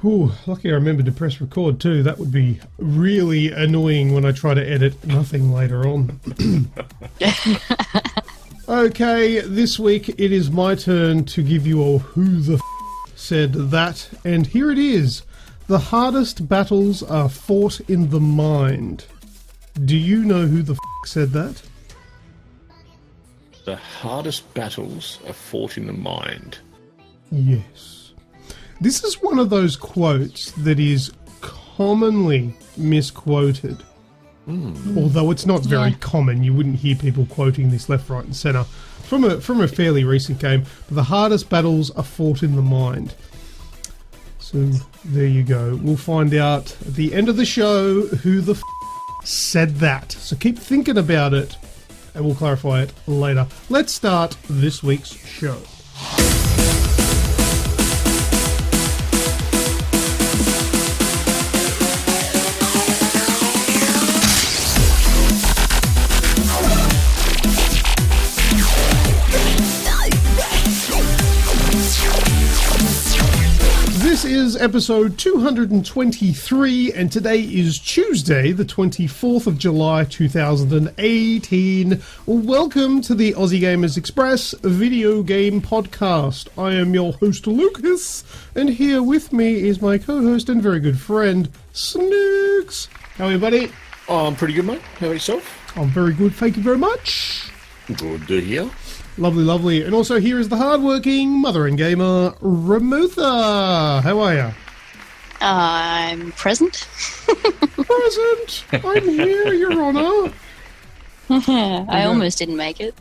Ooh, lucky I remembered to press record too. That would be really annoying when I try to edit nothing later on. Okay, this week it is my turn to give you a who the said that, and here it is. The hardest battles are fought in the mind. Do you know who the said that? The hardest battles are fought in the mind. Yes. This is one of those quotes that is commonly misquoted. Although it's not very common. You wouldn't hear people quoting this left, right and centre. From a fairly recent game. But the hardest battles are fought in the mind. So there you go. We'll find out at the end of the show who the said that. So keep thinking about it and we'll clarify it later. Let's start this week's show. This is episode 223, and today is Tuesday, the 24th of July, 2018. Welcome to the Aussie Gamers Express video game podcast. I am your host, Lucas, and here with me is my co-host and very good friend, Snoogs. How are you, buddy? Oh, I'm pretty good, mate. How about yourself? I'm very good, thank you very much. Good to hear. Lovely, lovely. And also here is the hardworking mother and gamer, Remutha. How are you? I'm present. Present! I'm here, Your Honour. I almost didn't make it.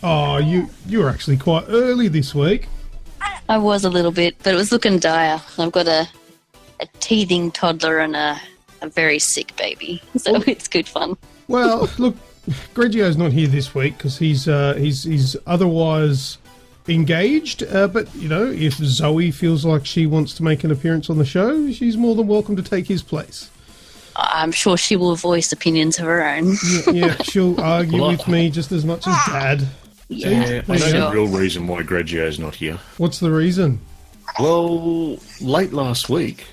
Oh, you were actually quite early this week. I was a little bit, but it was looking dire. I've got a teething toddler and a very sick baby, so it's good fun. Well, look, Grejio's not here this week because he's otherwise engaged. But you know, if Zoe feels like she wants to make an appearance on the show, she's more than welcome to take his place. I'm sure she will voice opinions of her own. Yeah, she'll argue with me just as much as Dad. Yeah, I know the real reason why Grejio's not here. What's the reason? Well, late last week,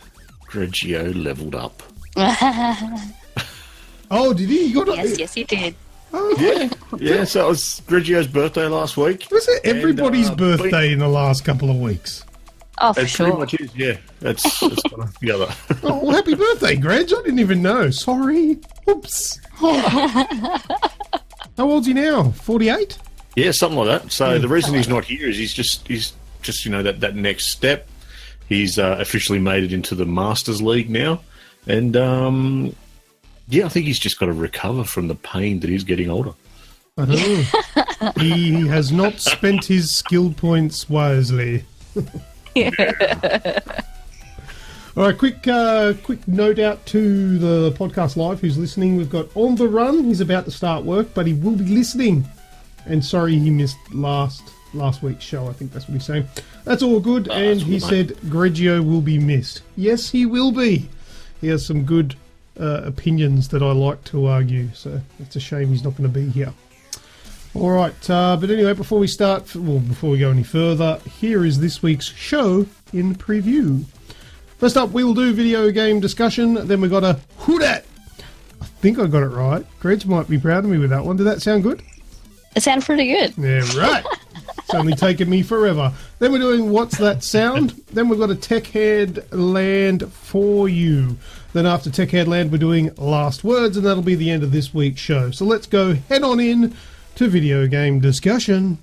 Grejio leveled up. Oh, did he? Yes, he did. Oh, Yeah, so it was Grejio's birthday last week. Was it everybody's birthday in the last couple of weeks? Oh, for It sure. pretty much is, yeah. That's one or the other. Oh, well, happy birthday, Greg. I didn't even know. Sorry. Oops. How old's he now? 48? Yeah, something like that. So the reason he's not here is he's just you know, that next step. He's officially made it into the Masters League now. And yeah, I think he's just got to recover from the pain that he's getting older. He has not spent his skill points wisely. All right, quick note out to the podcast live who's listening. We've got On the Run. He's about to start work, but he will be listening. And sorry he missed last week's show. I think that's what he's saying. That's all good. And he said Grejio will be missed. Yes, he will be. He has some good opinions that I like to argue, so it's a shame he's not going to be here. All right, but anyway, before we go any further, here is this week's show in preview. First up, we'll do video game discussion. Then we got a Who Dat? I think I got it right. Greg might be proud of me with that one. Did that sound good? It sounded pretty good. Yeah, right. It's only taken me forever. Then we're doing What's That Sound? Then we've got a Tech Head Land for you. Then after Tech Head Land, we're doing Last Words, and that'll be the end of this week's show. So let's go head on in to video game discussion.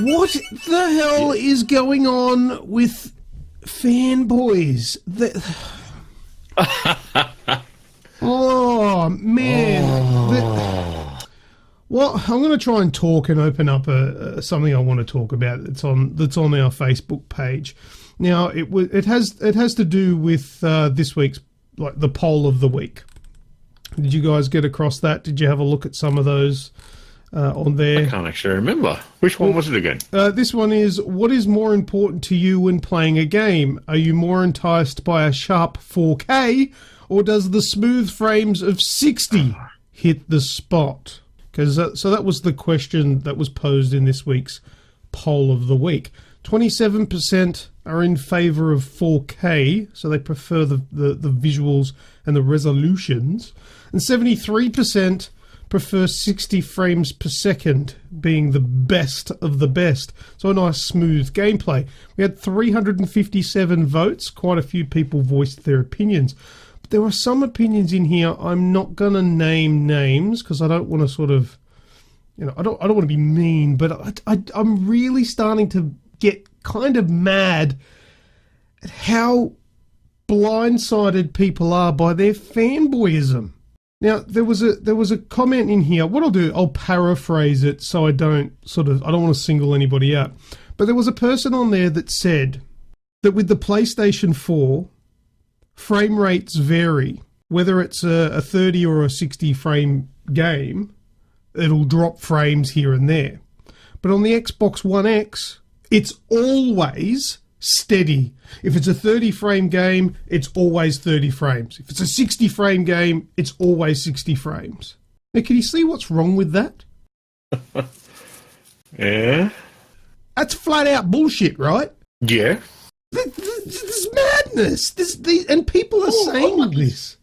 What the hell is going on with fanboys? Oh, man. Well, I'm going to try and talk and open up something I want to talk about that's on our Facebook page. Now, it has to do with this week's, like, the poll of the week. Did you guys get across that? Did you have a look at some of those on there? I can't actually remember. Which one was it again? This one is, what is more important to you when playing a game? Are you more enticed by a sharp 4K, or does the smooth frames of 60 hit the spot? Because so that was the question that was posed in this week's poll of the week. 27% are in favour of 4K, so they prefer the visuals and the resolutions, and 73% prefer 60 frames per second being the best of the best. So a nice smooth gameplay. We had 357 votes. Quite a few people voiced their opinions. But there are some opinions in here. I'm not going to name names because I don't want to sort of, I don't want to be mean, but I'm really starting to get kind of mad at how blindsided people are by their fanboyism. Now, there was a comment in here. What I'll do, I'll paraphrase it so I don't want to single anybody out. But there was a person on there that said that with the PlayStation 4, frame rates vary. Whether it's a 30 or a 60 frame game, it'll drop frames here and there. But on the Xbox One X, it's always steady. If it's a 30 frame game, it's always 30 frames. If it's a 60 frame game, it's always 60 frames. Now, can you see what's wrong with that? Yeah. That's flat out bullshit, right? Yeah. This is madness. And people are saying this.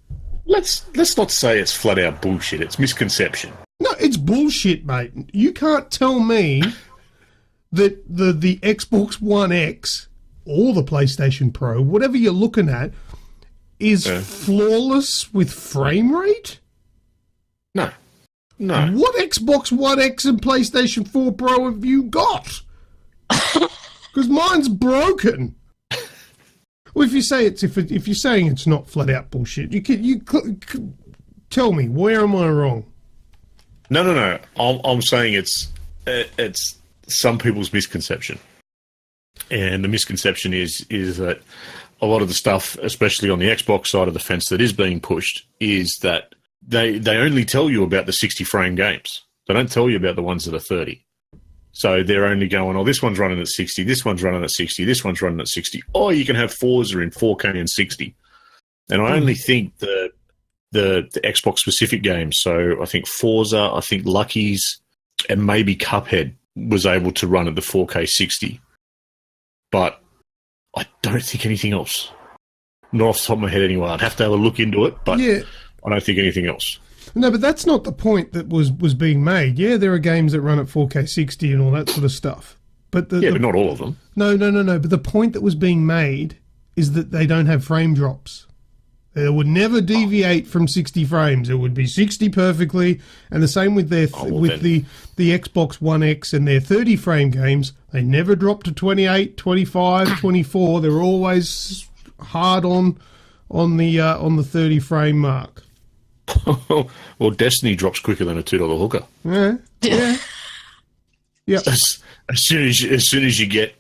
Let's not say it's flat out bullshit. It's misconception. No, it's bullshit, mate. You can't tell me that the Xbox One X or the PlayStation Pro, whatever you're looking at, is flawless with frame rate? No. What Xbox One X and PlayStation 4 Pro have you got? Because mine's broken. Well, if you're saying it's not flat out bullshit, you tell me, where am I wrong? No. I'm saying it's some people's misconception. And the misconception is that a lot of the stuff, especially on the Xbox side of the fence that is being pushed, is that they only tell you about the 60 frame games. They don't tell you about the ones that are 30. So they're only going, oh, this one's running at 60, this one's running at 60, this one's running at 60. Oh, you can have Forza in 4K and 60. And I only think the Xbox specific games, so I think Forza, I think Lucky's, and maybe Cuphead was able to run at the 4K 60. But I don't think anything else. Not off the top of my head anyway. I'd have to have a look into it, but yeah. I don't think anything else. No, but that's not the point that was being made. Yeah, there are games that run at 4K 60 and all that sort of stuff. But but not all of them. No. But the point that was being made is that they don't have frame drops. They would never deviate from 60 frames. It would be 60 perfectly, and the same with the Xbox One X and their 30 frame games. They never drop to 28, 25, 24. They're always hard on the 30 frame mark. Well, Destiny drops quicker than a $2 hooker. Yeah. As soon as you get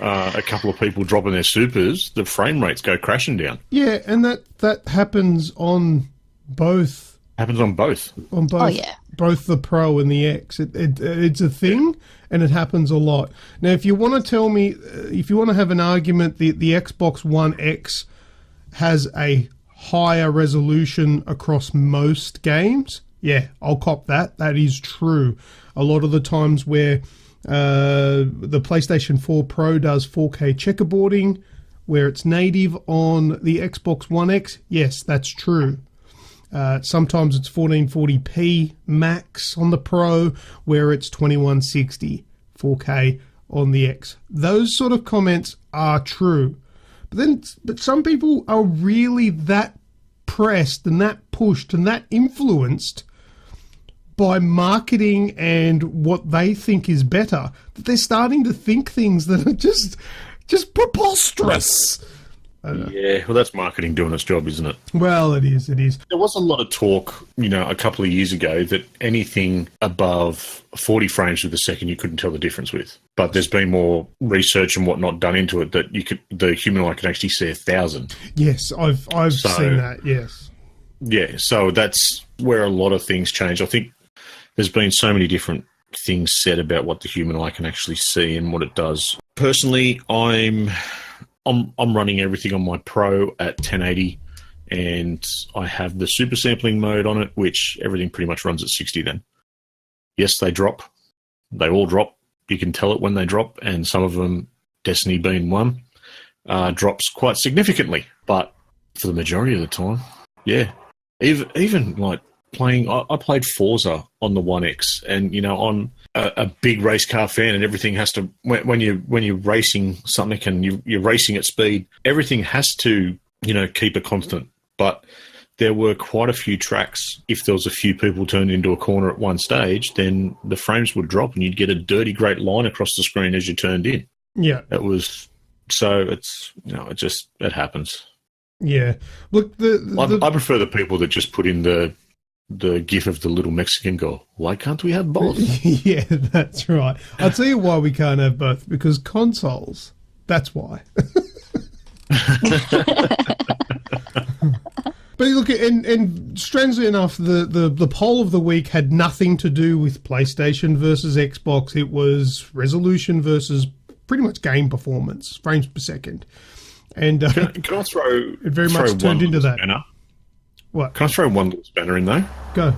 a couple of people dropping their supers, the frame rates go crashing down. Yeah, and that happens on both. Happens on both. On both. Oh, yeah. Both the Pro and the X. It's a thing, and it happens a lot. Now, if you want to tell me, if you want to have an argument, the Xbox One X has a higher resolution across most games, yeah, I'll cop that. That is true. A lot of the times where the PlayStation 4 Pro does 4K checkerboarding, where it's native on the Xbox One X, yes, that's true. Sometimes it's 1440p max on the Pro, where it's 2160 4K on the X. Those sort of comments are true. But some people are really that pressed and that pushed and that influenced by marketing and what they think is better, that they're starting to think things that are just preposterous. Yeah, well, that's marketing doing its job, isn't it? Well, it is. There was a lot of talk, a couple of years ago that anything above 40 frames per second you couldn't tell the difference with. But there's been more research and whatnot done into it that the human eye can actually see 1,000. Yes, I've seen that. Yes. Yeah, so that's where a lot of things change. I think there's been so many different things said about what the human eye can actually see and what it does. Personally, I'm running everything on my Pro at 1080, and I have the super sampling mode on it, which everything pretty much runs at 60 then. yes, they drop. They all drop. You can tell it when they drop, and some of them, Destiny being one, drops quite significantly. But for the majority of the time, yeah. Even like playing, I played Forza on the One X, and I'm a big race car fan, and everything has to when you're racing something and you're racing at speed, everything has to keep a constant. But there were quite a few tracks. If there was a few people turned into a corner at one stage, then the frames would drop, and you'd get a dirty great line across the screen as you turned in. Yeah, it was so. It's it happens. Yeah, look, I prefer the people that just put in the gif of the little Mexican go, why can't we have both? Yeah, that's right. I'll tell you why we can't have both, because consoles, that's why. But look, and strangely enough, the poll of the week had nothing to do with PlayStation versus Xbox. It was resolution versus pretty much game performance, frames per second. And can I throw it very much turned into that. Spanner? What? Can I throw one little spanner in though? Go.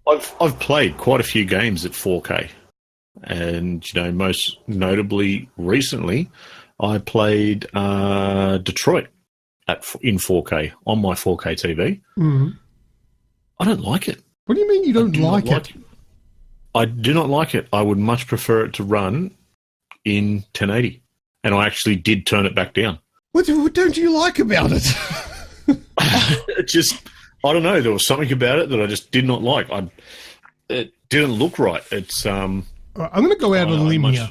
I've played quite a few games at 4K, and most notably recently, I played Detroit in 4K on my 4K TV. Mm-hmm. I don't like it. What do you mean you don't like it? I do not like it. I would much prefer it to run in 1080, and I actually did turn it back down. What don't you like about it? I don't know. There was something about it that I just did not like. It didn't look right. It's. I'm going to go out on a limb here.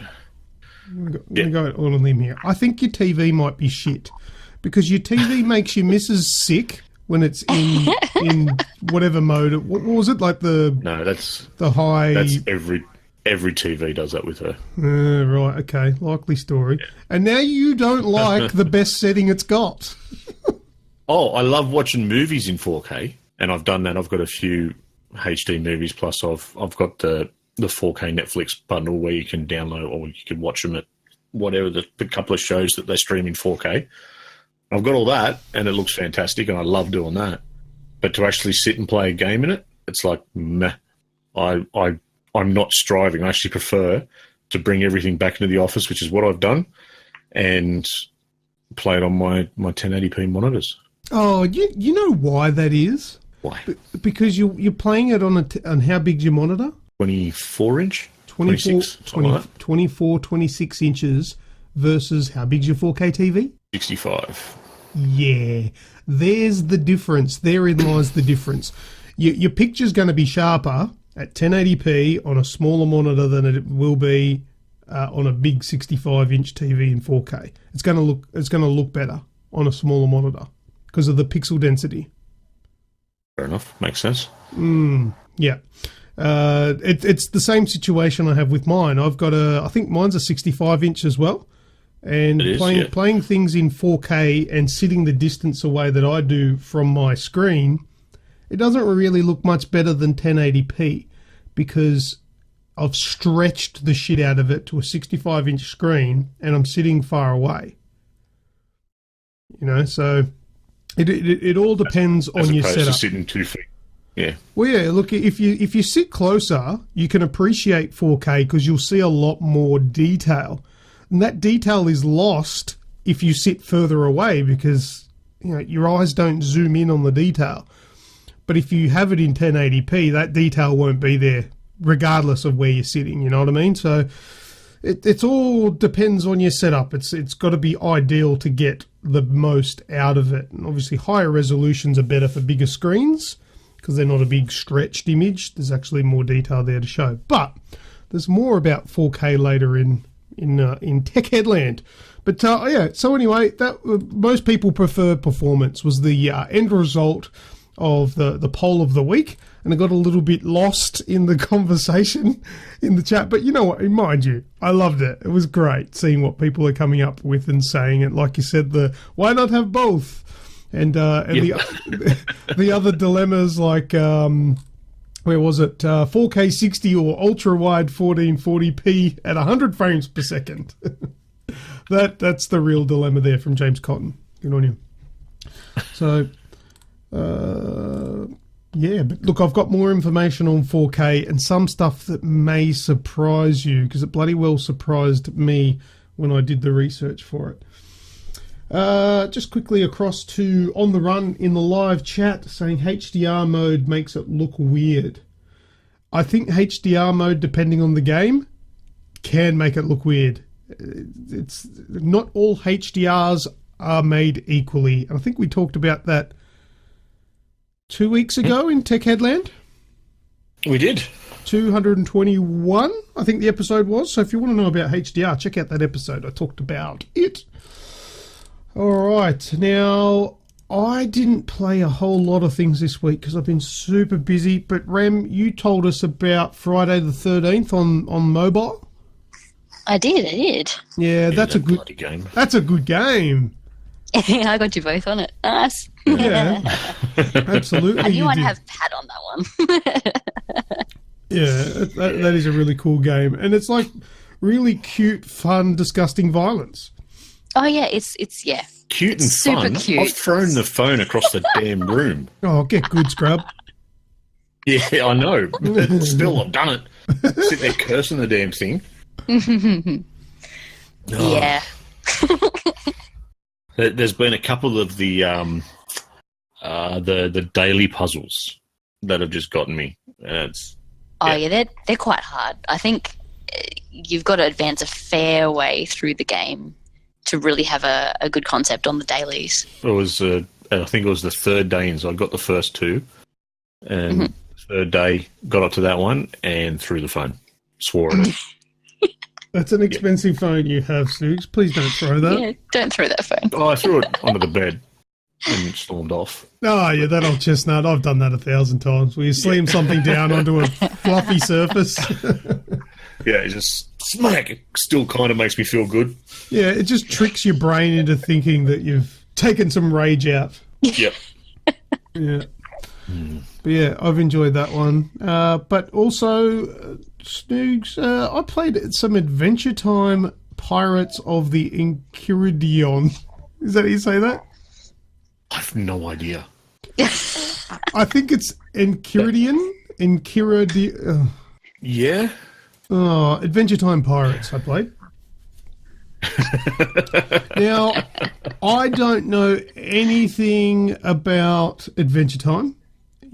I'm going to go out on a limb here. I think your TV might be shit, because your TV makes your missus sick when it's in whatever mode. What was it like the? No, that's the high. That's every TV does that with her. Right, okay. Likely story. Yeah. And now you don't like the best setting it's got. Oh, I love watching movies in 4K, and I've done that. I've got a few HD movies, plus I've got the 4K Netflix bundle where you can download, or you can watch them at whatever, the couple of shows that they stream in 4K. I've got all that, and it looks fantastic, and I love doing that. But to actually sit and play a game in it, it's like, meh. I'm not striving. I actually prefer to bring everything back into the office, which is what I've done, and play it on my 1080p monitors. Oh, you know why that is? Why? Because you're playing it on how big's your monitor? 24 inch? 24, 26 inches versus how big's your 4K TV? 65. Yeah, there's the difference. Therein lies the difference. Your picture's going to be sharper at 1080p on a smaller monitor than it will be on a big 65-inch TV in 4K. It's going to look better on a smaller monitor because of the pixel density. Fair enough. Makes sense. Yeah. It's the same situation I have with mine. I've got I think mine's a 65-inch as well. And playing things in 4K and sitting the distance away that I do from my screen, it doesn't really look much better than 1080p because I've stretched the shit out of it to a 65-inch screen and I'm sitting far away. So it all depends on your setup. As opposed to sitting 2 feet. Yeah. Well, yeah. Look, if you sit closer, you can appreciate 4K because you'll see a lot more detail, and that detail is lost if you sit further away because your eyes don't zoom in on the detail. But if you have it in 1080p, that detail won't be there regardless of where you're sitting. You know what I mean? So it's all depends on your setup. It's got to be ideal to get the most out of it. And obviously, higher resolutions are better for bigger screens because they're not a big stretched image. There's actually more detail there to show. But there's more about 4K later in Tech Headland. But yeah, so anyway, that most people prefer performance was the end result of the poll of the week, and I got a little bit lost in the conversation in the chat. But you know what? Mind you, I loved it. It was great seeing what people are coming up with and saying it. Like you said, why not have both? And the other dilemmas like where was it? 4K 60 or ultra wide 1440p at 100 frames per second. That's the real dilemma there from James Cotton. Good on you. So. Yeah, but look, I've got more information on 4K and some stuff that may surprise you, because it bloody well surprised me when I did the research for it. Just quickly across to On The Run in the live chat saying HDR mode makes it look weird. I think HDR mode, depending on the game, can make it look weird. It's not all HDRs are made equally. And I think we talked about that 2 weeks ago in Tech Headland. We did. 221, I think the episode was. So if you want to know about HDR, check out that episode. I talked about it. All right. Now, I didn't play a whole lot of things this week because I've been super busy. But Rem, you told us about Friday the 13th on mobile. I did. Yeah, that's a good game. That's a good game. I got you both on it. Nice. Yeah, absolutely. I knew I'd have Pat on that one. Yeah, that is a really cool game. And it's like really cute, fun, disgusting violence. Oh, yeah, it's Cute and super fun. Cute. I've thrown the phone across the damn room. Oh, get good, scrub. Yeah, I know. But still, I've done it. Sit there cursing the damn thing. Yeah. There's been a couple of the daily puzzles that have just gotten me. Yeah, they're quite hard. I think you've got to advance a fair way through the game to really have a good concept on the dailies. It was, I think it was the third day in, so I got the first two, and the third day got up to that one and threw the phone. Swore at it. That's an expensive phone you have, Snoogs. Please don't throw that. Yeah, don't throw that phone. Oh, I threw it onto the bed and stormed off. Oh, yeah, that old chestnut. I've done that 1,000 times. Where you slam something down onto a fluffy surface. Yeah, it just smack. It still kind of makes me feel good. Yeah, it just tricks your brain into thinking that you've taken some rage out. Yep. Yeah. But yeah, I've enjoyed that one. But also, Snoogs, I played some Adventure Time Pirates of the Enchiridion. Is that how you say that? I have no idea. I think it's Enchiridion. Yeah. Oh, Adventure Time Pirates I played. Now, I don't know anything about Adventure Time.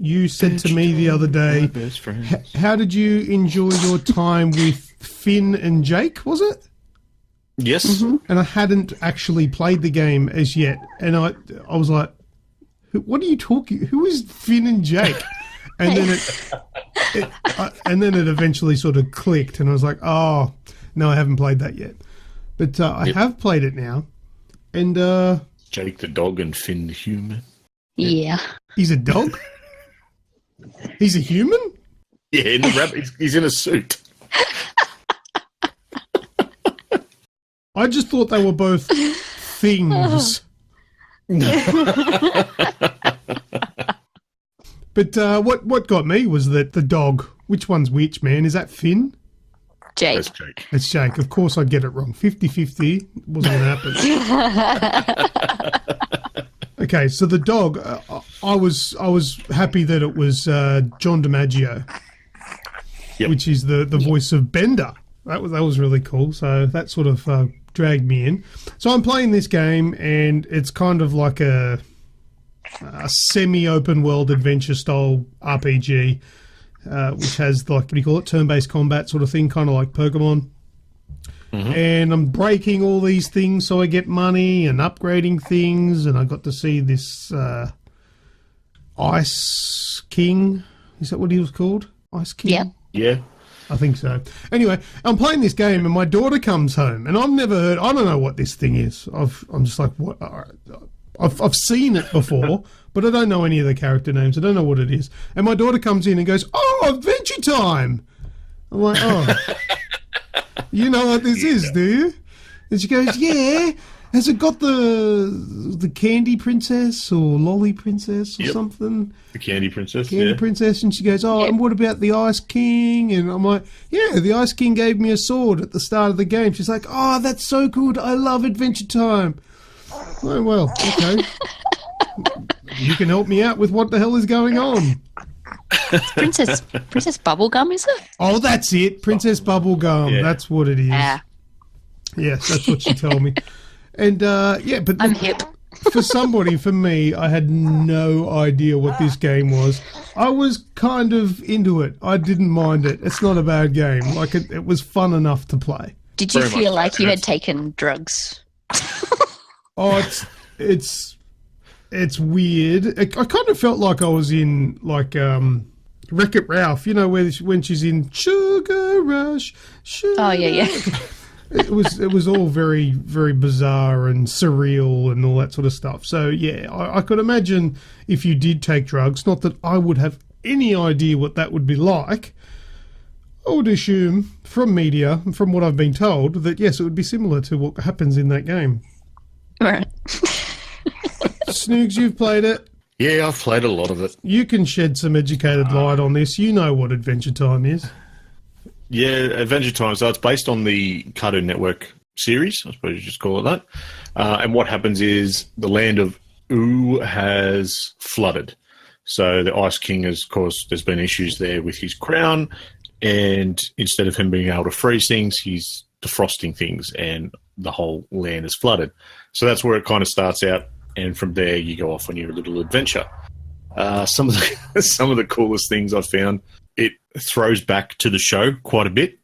You said to me the other day, how did you enjoy your time with Finn and Jake, was it? Yes. Mm-hmm. And I hadn't actually played the game as yet. And I was like, what are you talking? Who is Finn and Jake? And then it eventually sort of clicked, and I was like, oh, no, I haven't played that yet. But I have played it now. And Jake the dog and Finn the human. Yeah. He's a dog? He's a human? Yeah, in the rabbit. He's in a suit. I just thought they were both things. But what got me was that the dog, which one's which, man? Is that Finn? Jake. That's Jake. It's Jake. Of course I'd get it wrong. 50-50. Wasn't going to happen. Okay, so the dog, I was happy that it was John DiMaggio, which is the voice of Bender. That was really cool. So that sort of dragged me in. So I'm playing this game, and it's kind of like a semi-open world adventure style RPG, which has like, what do you call it, turn-based combat sort of thing, kind of like Pokemon. Mm-hmm. And I'm breaking all these things so I get money and upgrading things, and I got to see this Ice King. Is that what he was called? Ice King? Yeah. Yeah. I think so. Anyway, I'm playing this game, and my daughter comes home, and I've never heard. I don't know what this thing is. I'm just like, what? I've seen it before, but I don't know any of the character names. I don't know what it is. And my daughter comes in and goes, "Oh, Adventure Time!" I'm like, "Oh, you know what this is, do you?" And she goes, "Yeah. Has it got the Candy Princess or Lolly Princess or something?" The Candy Princess. Candy Princess. And she goes, "Oh, and what about the Ice King?" And I'm like, "Yeah, the Ice King gave me a sword at the start of the game." She's like, "Oh, that's so good. I love Adventure Time." Oh, well, okay. You can help me out with what the hell is going on. Princess Bubblegum, is it? Oh, that's it. Princess Bubblegum. Yeah. That's what it is. Yeah. Yes, that's what she told me. And, but I'm hip. for me, I had no idea what this game was. I was kind of into it. I didn't mind it. It's not a bad game. Like, it was fun enough to play. Did you Very feel much like you had taken drugs? Oh, it's weird. I kind of felt like I was in, like, Wreck-It Ralph, you know, when she's in Sugar Rush. Sugar. Oh, yeah. It was all very, very bizarre and surreal and all that sort of stuff. So, yeah, I could imagine if you did take drugs, not that I would have any idea what that would be like, I would assume from media, from what I've been told, that, yes, it would be similar to what happens in that game. Right. Snoogs, you've played it. Yeah, I've played a lot of it. You can shed some educated light on this. You know what Adventure Time is. Yeah, Adventure Time. So it's based on the Cartoon Network series, I suppose you just call it that. And what happens is the land of Ooo has flooded. So the Ice King has, of course, there's been issues there with his crown. And instead of him being able to freeze things, he's defrosting things and the whole land is flooded. So that's where it kind of starts out. And from there, you go off on your little adventure. Some of the coolest things I've found, it throws back to the show quite a bit.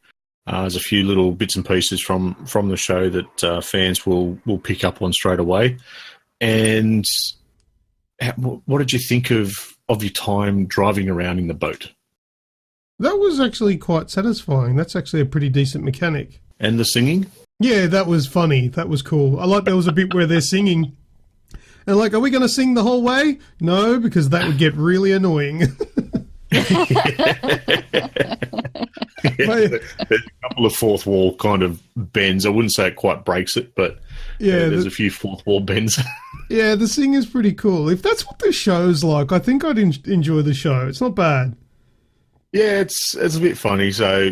There's a few little bits and pieces from the show that fans will pick up on straight away. And what did you think of your time driving around in the boat? That was actually quite satisfying. That's actually a pretty decent mechanic. And the singing? Yeah, that was funny. That was cool. I like there was a bit where they're singing. And like, are we going to sing the whole way? No, because that would get really annoying. There's a couple of fourth wall kind of bends. I wouldn't say it quite breaks it, but yeah, there's a few fourth wall bends. Yeah, the sing is pretty cool. If that's what the show's like, I think I'd enjoy the show. It's not bad. Yeah, it's a bit funny. So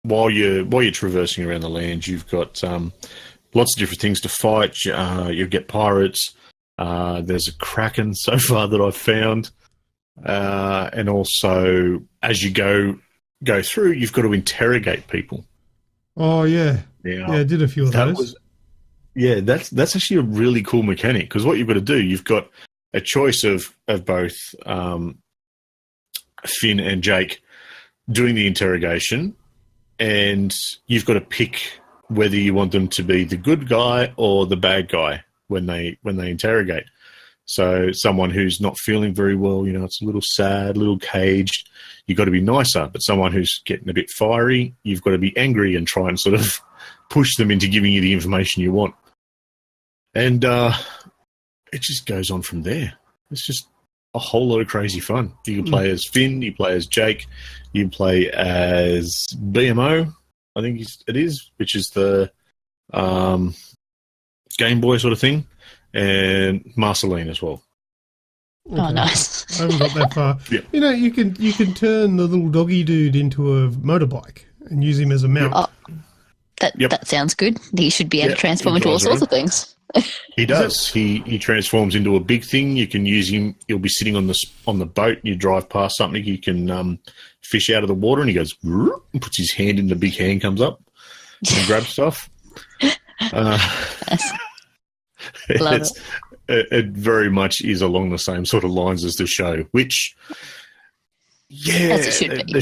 while you're traversing around the land, you've got lots of different things to fight. You get pirates. There's a kraken so far that I've found. And also, as you go through, you've got to interrogate people. Oh, yeah. Now, yeah, I did a few of those. That's actually a really cool mechanic, because what you've got to do, you've got a choice of both Finn and Jake doing the interrogation, and you've got to pick whether you want them to be the good guy or the bad guy when they interrogate. So someone who's not feeling very well, it's a little sad, a little caged, you've got to be nicer. But someone who's getting a bit fiery, you've got to be angry and try and sort of push them into giving you the information you want. And it just goes on from there. It's just a whole lot of crazy fun. You can play as Finn, you play as Jake, you play as BMO, I think it is, which is the Game Boy sort of thing, and Marceline as well. Okay. Oh, nice. I haven't got that far. Yeah. You can turn the little doggy dude into a motorbike and use him as a mount. Oh, that sounds good. He should be able to transform into all sorts of things. He does. He transforms into a big thing. You can use him. He'll be sitting on the boat. You drive past something. You can fish out of the water, and he goes and puts his hand in. The big hand comes up and grabs stuff. Love it. It very much is along the same sort of lines as the show, which, yeah, as it should be.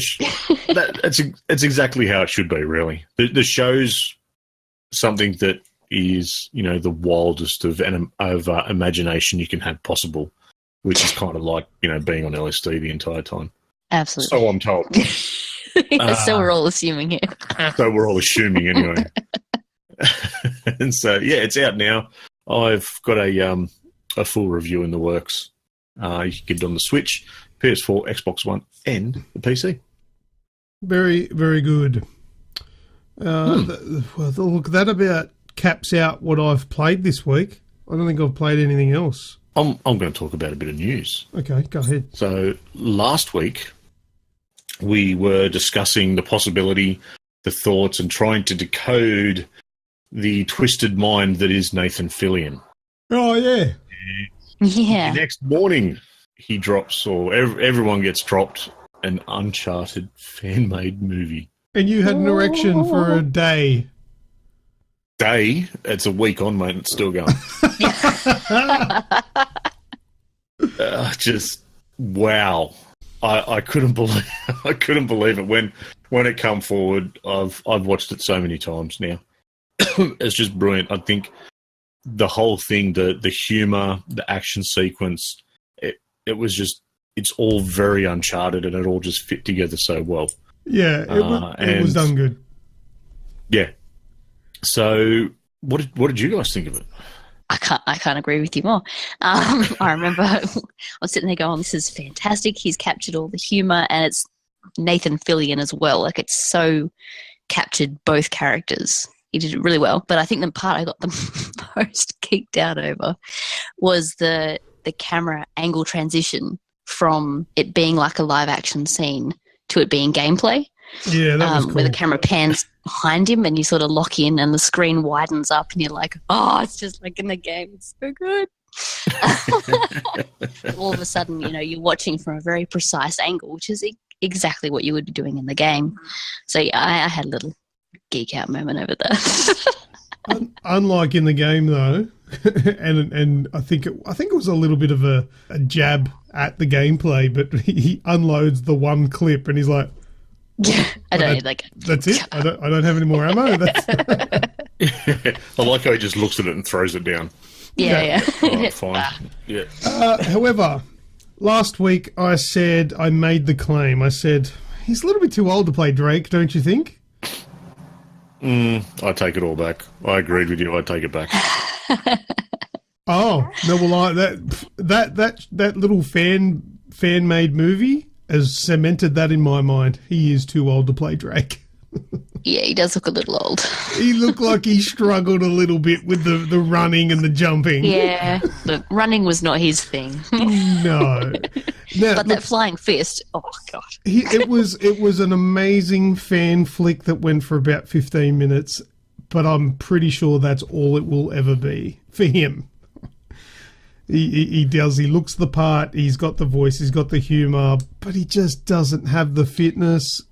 It's exactly how it should be, really. The show's something that is, the wildest of imagination you can have possible, which is kind of like, being on LSD the entire time. Absolutely. So I'm told. So we're all assuming here. So we're all assuming anyway. And so, yeah, it's out now. I've got a full review in the works. You can get it on the Switch, PS4, Xbox One, and the PC. Very, very good. Look, that about caps out what I've played this week. I don't think I've played anything else. I'm going to talk about a bit of news. Okay, go ahead. So last week, we were discussing the possibility, the thoughts, and trying to decode the twisted mind that is Nathan Fillion. Oh, yeah. Yeah. The next morning, he drops, or everyone gets dropped an Uncharted fan-made movie. And you had an erection for a day. Day? It's a week on, mate. It's still going. Just wow! I couldn't believe it when it come forward. I've watched it so many times now. It's just brilliant. I think the whole thing, the humour, the action sequence, it was just, it's all very Uncharted, and it all just fit together so well. Yeah, it was done good. Yeah. So, what did you guys think of it? I can't agree with you more. I remember I was sitting there going, "This is fantastic." He's captured all the humour, and it's Nathan Fillion as well. Like, it's so captured both characters. He did it really well. But I think the part I got the most geeked out over was the camera angle transition from it being like a live action scene to it being gameplay. Yeah, that was cool. Where the camera pans behind him and you sort of lock in and the screen widens up and you're like, oh, it's just like in the game. It's so good. All of a sudden, you're watching from a very precise angle, which is exactly what you would be doing in the game. So yeah, I had a little geek out moment over there. Unlike in the game, though, and I think it was a little bit of a jab at the gameplay, but he unloads the one clip and he's like, I don't need that. That's it. I don't have any more ammo. I like how he just looks at it and throws it down. Yeah. Oh, fine. Yeah. However, last week I made the claim. I said he's a little bit too old to play Drake, don't you think? I take it all back. I agreed with you. I take it back. Oh no! Well, that little fan-made movie has cemented that in my mind. He is too old to play Drake. Yeah, he does look a little old. He looked like he struggled a little bit with the running and the jumping. Yeah, look, running was not his thing. No. Now, but that flying fist, oh god. It was an amazing fan flick that went for about 15 minutes, but I'm pretty sure that's all it will ever be for him. He looks the part, he's got the voice, he's got the humour, but he just doesn't have the fitness.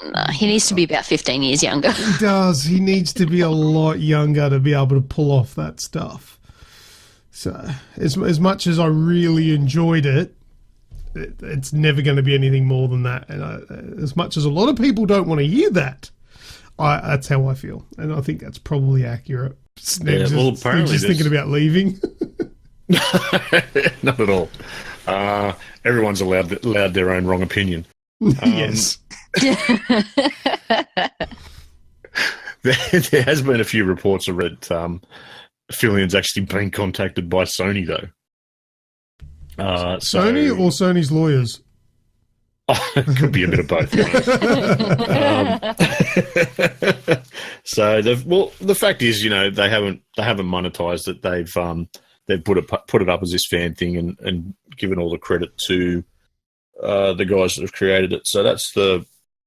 No, he needs to be about 15 years younger. He does. He needs to be a lot younger to be able to pull off that stuff. So, as much as I really enjoyed it, it's never going to be anything more than that. And as much as a lot of people don't want to hear that, that's how I feel. And I think that's probably accurate. Snoogs, well, apparently just thinking about leaving. Not at all. Everyone's allowed their own wrong opinion. Yes. There has been a few reports of it. Fillion's actually been contacted by Sony, though. Sony or Sony's lawyers? Could be a bit of both. So, the fact is, they haven't monetized it. They've put it up as this fan thing and given all the credit to the guys that have created it. So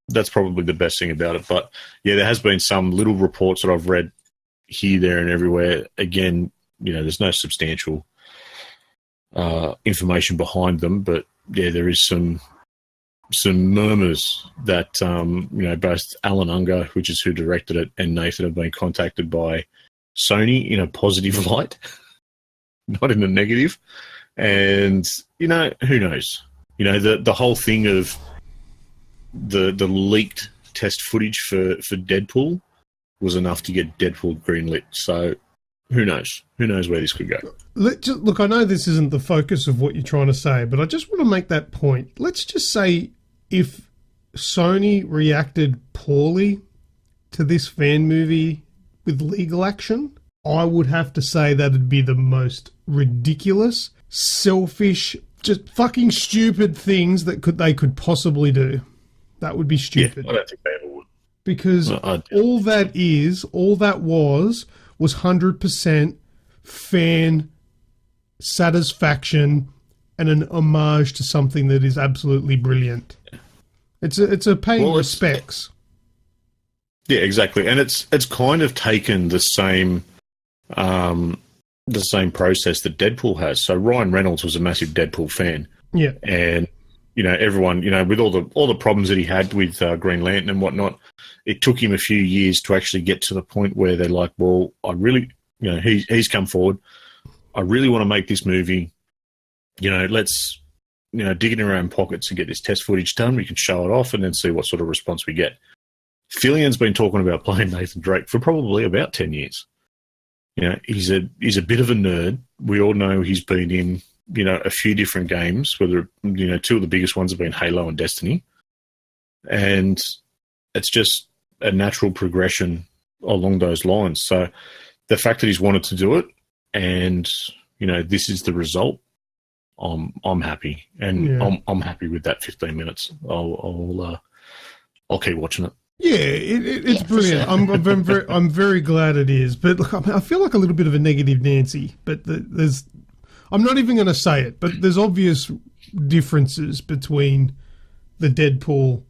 that's probably the best thing about it. But yeah, there has been some little reports that I've read here, there, and everywhere. Again, there's no substantial information behind them, but yeah, there is some murmurs that both Alan Unger, which is who directed it, and Nathan have been contacted by Sony in a positive light, not in a negative. And who knows? The whole thing of the leaked test footage for Deadpool was enough to get Deadpool greenlit. So who knows? Who knows where this could go? Look, I know this isn't the focus of what you're trying to say, but I just want to make that point. Let's just say if Sony reacted poorly to this fan movie with legal action, I would have to say that'd be the most ridiculous, selfish, just fucking stupid things that they could possibly do. That would be stupid. Yeah, I don't think they ever would. Because all that was 100% fan satisfaction and an homage to something that is absolutely brilliant. It's a paying respects. Yeah, exactly. And it's kind of taken the same process that Deadpool has. So Ryan Reynolds was a massive Deadpool fan. Yeah. And everyone, with all the problems that he had with Green Lantern and whatnot, it took him a few years to actually get to the point where they're like, well, I really, he's come forward. I really want to make this movie. Let's, dig in our own pockets and get this test footage done. We can show it off and then see what sort of response we get. Fillion's been talking about playing Nathan Drake for probably about 10 years. He's a bit of a nerd. We all know he's been in, a few different games, whether, two of the biggest ones have been Halo and Destiny. And it's just a natural progression along those lines. So the fact that he's wanted to do it and, this is the result, I'm happy. And I'm happy with that 15 minutes. I'll keep watching it. Yeah, it's brilliant. Sure. I'm very glad it is. But look, I feel like a little bit of a negative Nancy. But I'm not even going to say it. But there's obvious differences between the Deadpool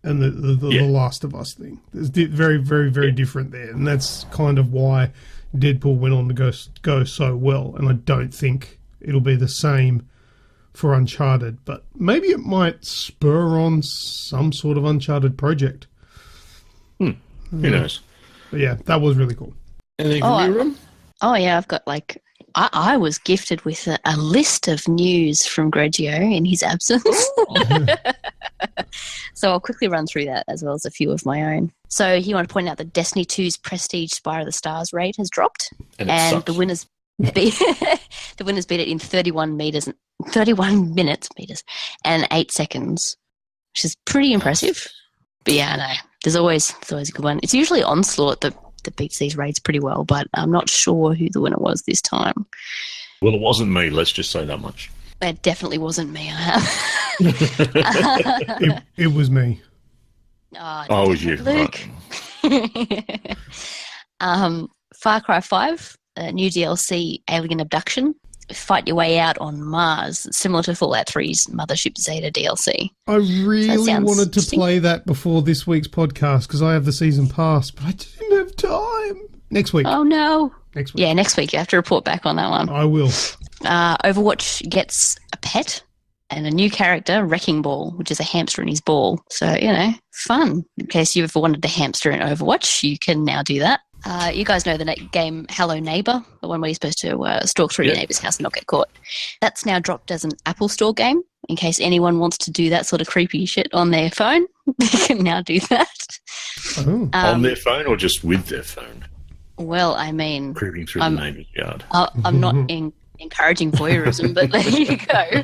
and the Last of Us thing. There's very, very, very different there, and that's kind of why Deadpool went on to go so well. And I don't think it'll be the same for Uncharted, but maybe it might spur on some sort of Uncharted project. Who knows? But yeah, that was really cool. Anything from you, Ron? Oh, yeah, I've got I was gifted with a list of news from Grejio in his absence. So I'll quickly run through that as well as a few of my own. So he wanted to point out that Destiny 2's Prestige Spire of the Stars raid has dropped. And the winners beat it in 31 minutes and 8 seconds, which is pretty impressive. But yeah, no, there's always a good one. It's usually Onslaught that beats these raids pretty well, but I'm not sure who the winner was this time. Well, it wasn't me, let's just say that much. It definitely wasn't me. It was me. Oh, it was you. Luke. Right. Far Cry 5, a new DLC, Alien Abduction. Fight your way out on Mars, similar to Fallout 3's Mothership Zeta DLC. I really wanted to play that before this week's podcast because I have the season pass, but I didn't have time. Next week. Oh, no. Next week. Yeah, next week. You have to report back on that one. I will. Overwatch gets a pet and a new character, Wrecking Ball, which is a hamster in his ball. So, fun. In case you ever wanted to hamster in Overwatch, you can now do that. You guys know the game Hello Neighbour, the one where you're supposed to stalk through your neighbour's house and not get caught. That's now dropped as an Apple Store game. In case anyone wants to do that sort of creepy shit on their phone, they can now do that. On their phone or just with their phone? Well, I mean... Creeping through the neighbour's yard. I'm not encouraging voyeurism, but there you go.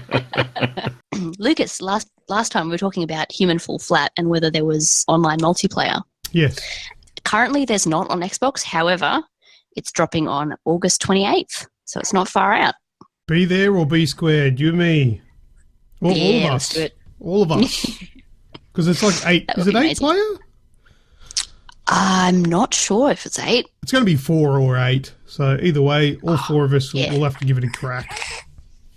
Lucas, last time we were talking about Human Fall Flat and whether there was online multiplayer. Yes. Currently, there's not on Xbox. However, it's dropping on August 28th, so it's not far out. Be there or be squared, you and me. All of us. Let's do it. All of us. Because it's like 8. Is it 8 player? I'm not sure if it's 8. It's going to be 4 or 8. So either way, all 4 of us will have to give it a crack.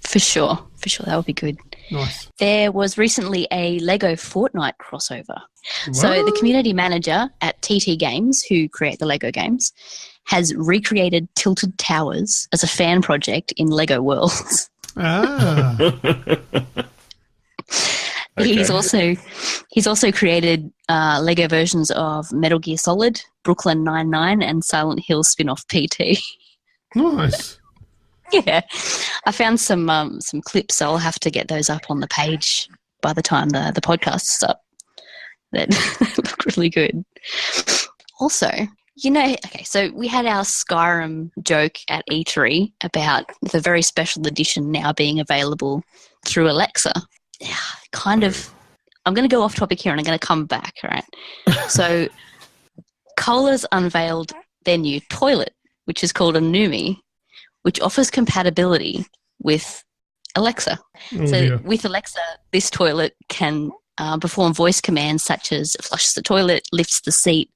For sure. That would be good. Nice. There was recently a Lego Fortnite crossover. What? So the community manager at TT Games, who create the Lego games, has recreated Tilted Towers as a fan project in Lego Worlds. Ah. Okay. He's also created Lego versions of Metal Gear Solid, Brooklyn Nine-Nine, and Silent Hill spin-off PT. Nice. Yeah, I found some clips. So I'll have to get those up on the page by the time the podcast's up. That look really good. Also, okay, so we had our Skyrim joke at E3 about the very special edition now being available through Alexa. Yeah, kind of. I'm going to go off topic here and I'm going to come back, all right? So, Kohler's unveiled their new toilet, which is called a Numi, which offers compatibility with Alexa. With Alexa, this toilet can perform voice commands such as flushes the toilet, lifts the seat,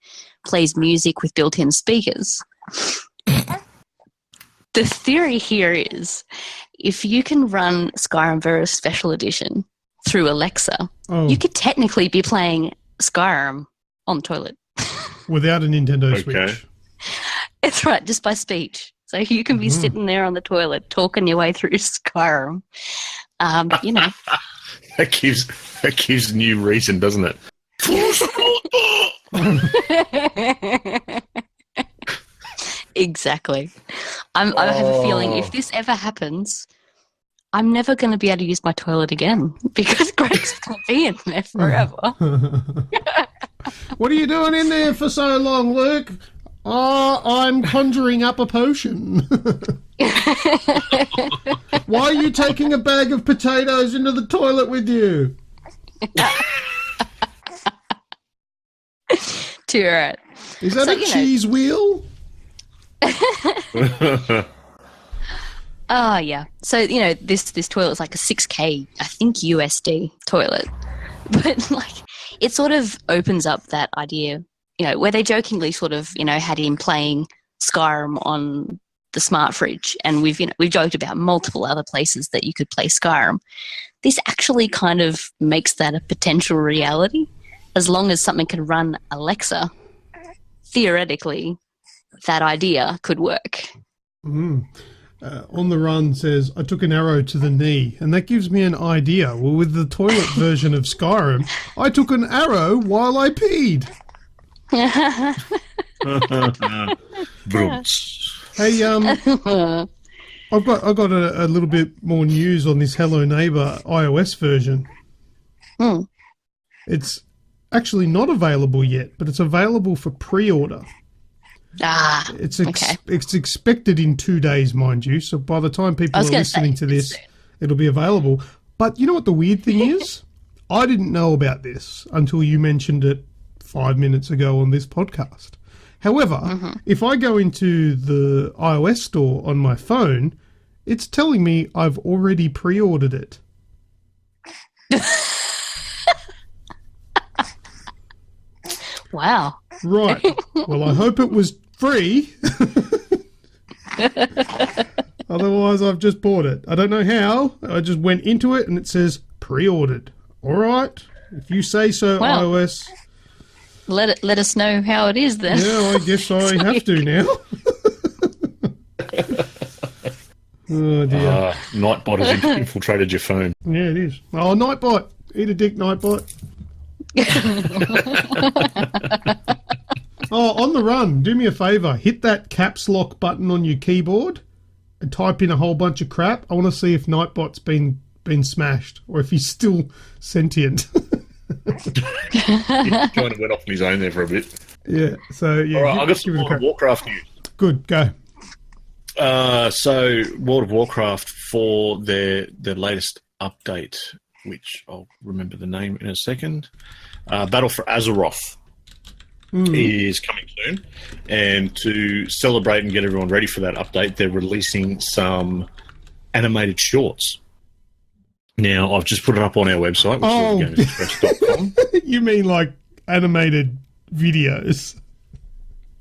plays music with built-in speakers. The theory here is if you can run Skyrim Vera Special Edition through Alexa, you could technically be playing Skyrim on the toilet. Without a Nintendo Switch. It's right, just by speech. So you can be sitting there on the toilet talking your way through Skyrim. That gives new reason, doesn't it? Exactly. I have a feeling if this ever happens, I'm never going to be able to use my toilet again because Greg's going to be in there forever. What are you doing in there for so long, Luke? Oh, I'm conjuring up a potion. Why are you taking a bag of potatoes into the toilet with you? Too right. Is that a cheese wheel? Oh, yeah. So, this toilet is like a 6K, I think, USD toilet. But, it sort of opens up that idea, where they jokingly sort of, had him playing Skyrim on the smart fridge. And we've joked about multiple other places that you could play Skyrim. This actually kind of makes that a potential reality. As long as something can run Alexa, theoretically, that idea could work. On the Run says, I took an arrow to the knee, and that gives me an idea. Well, with the toilet version of Skyrim, I took an arrow while I peed. Hey, I've got a little bit more news on this Hello Neighbor iOS version. It's actually not available yet, but it's available for pre-order. It's expected in 2 days, mind you. So by the time people are listening to this, it'll be available. But you know what the weird thing is? I didn't know about this until you mentioned it 5 minutes ago on this podcast. However, if I go into the iOS store on my phone, it's telling me I've already pre-ordered it. Wow. Right. Well, I hope it was free. Otherwise, I've just bought it. I don't know how. I just went into it and it says pre-ordered. All right. If you say so, iOS. Let us know how it is then. Yeah, I guess I have to now. Oh, dear. Nightbot has infiltrated your phone. Yeah, it is. Oh, Nightbot. Eat a dick, Nightbot. Oh, on the Run, do me a favour. Hit that caps lock button on your keyboard and type in a whole bunch of crap. I want to see if Nightbot's been smashed or if he's still sentient. He kind of went off on his own there for a bit. Yeah, so yeah. All right, I've got some World of Warcraft news. Good, go. So World of Warcraft, for their latest update, which I'll remember the name in a second, Battle for Azeroth is coming soon. And to celebrate and get everyone ready for that update, they're releasing some animated shorts. Now, I've just put it up on our website, which is gamesexpress.com. You mean like animated videos?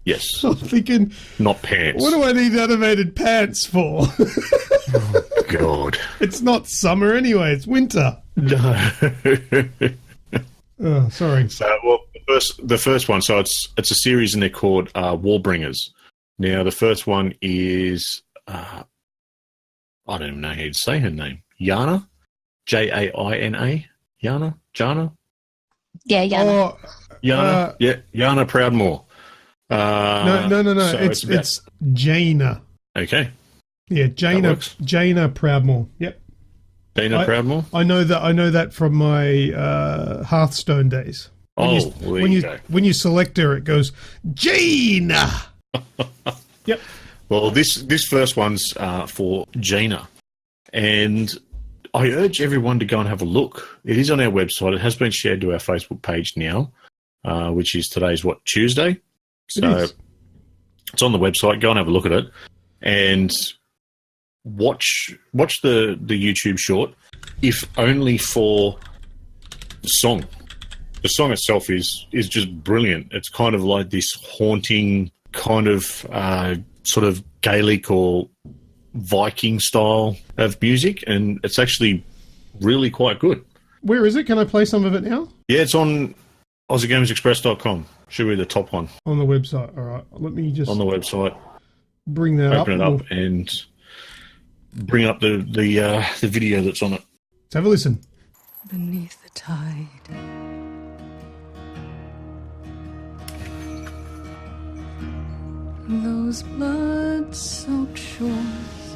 Yes. I'm thinking... Not pants. What do I need animated pants for? Oh, God. It's not summer anyway, it's winter. No. Oh, sorry. So, well, the first one, so it's a series and they're called Warbringers. Now, the first one is... I don't even know how to say her name. Yana? Jaina? Yana? Jana? Yeah, Yana. Oh, Yana? Yeah, Yana Proudmoore. No. So it's Jaina. Okay. Yeah, Jaina Proudmoore. Yep. Jaina Proudmoore? I know that from my Hearthstone days. When you select her, it goes Jaina. Yep. Well, this first one's for Jaina, and I urge everyone to go and have a look. It is on our website. It has been shared to our Facebook page now, which is today's Tuesday. So it's on the website. Go and have a look at it, and watch the YouTube short, if only for the song. The song itself is just brilliant. It's kind of like this haunting kind of sort of Gaelic or Viking style of music, and it's actually really quite good. Where is it? Can I play some of it now? Yeah, it's on AussieGamersExpress.com. Should be the top one. On the website. All right. Let me just... On the website. Bring that Open it up and bring up the video that's on it. Let's have a listen. beneath the tide. Those blood-soaked shores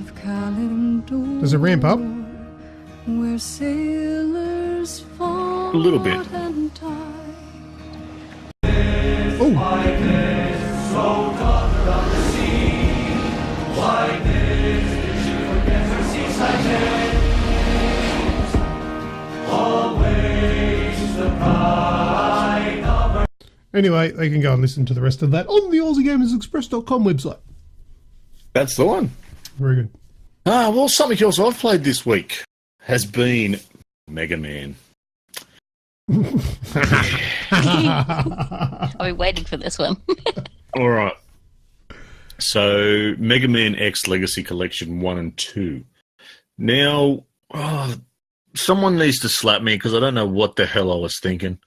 of Calendor. Does it ramp up? Where sailors fought A little bit. and died. Anyway, they can go and listen to the rest of that on the AussieGamersExpress.com website. That's the one. Very good. Well, something else I've played this week has been Mega Man. I've been waiting for this one. All right. So, Mega Man X Legacy Collection 1 and 2. Now, someone needs to slap me because I don't know what the hell I was thinking.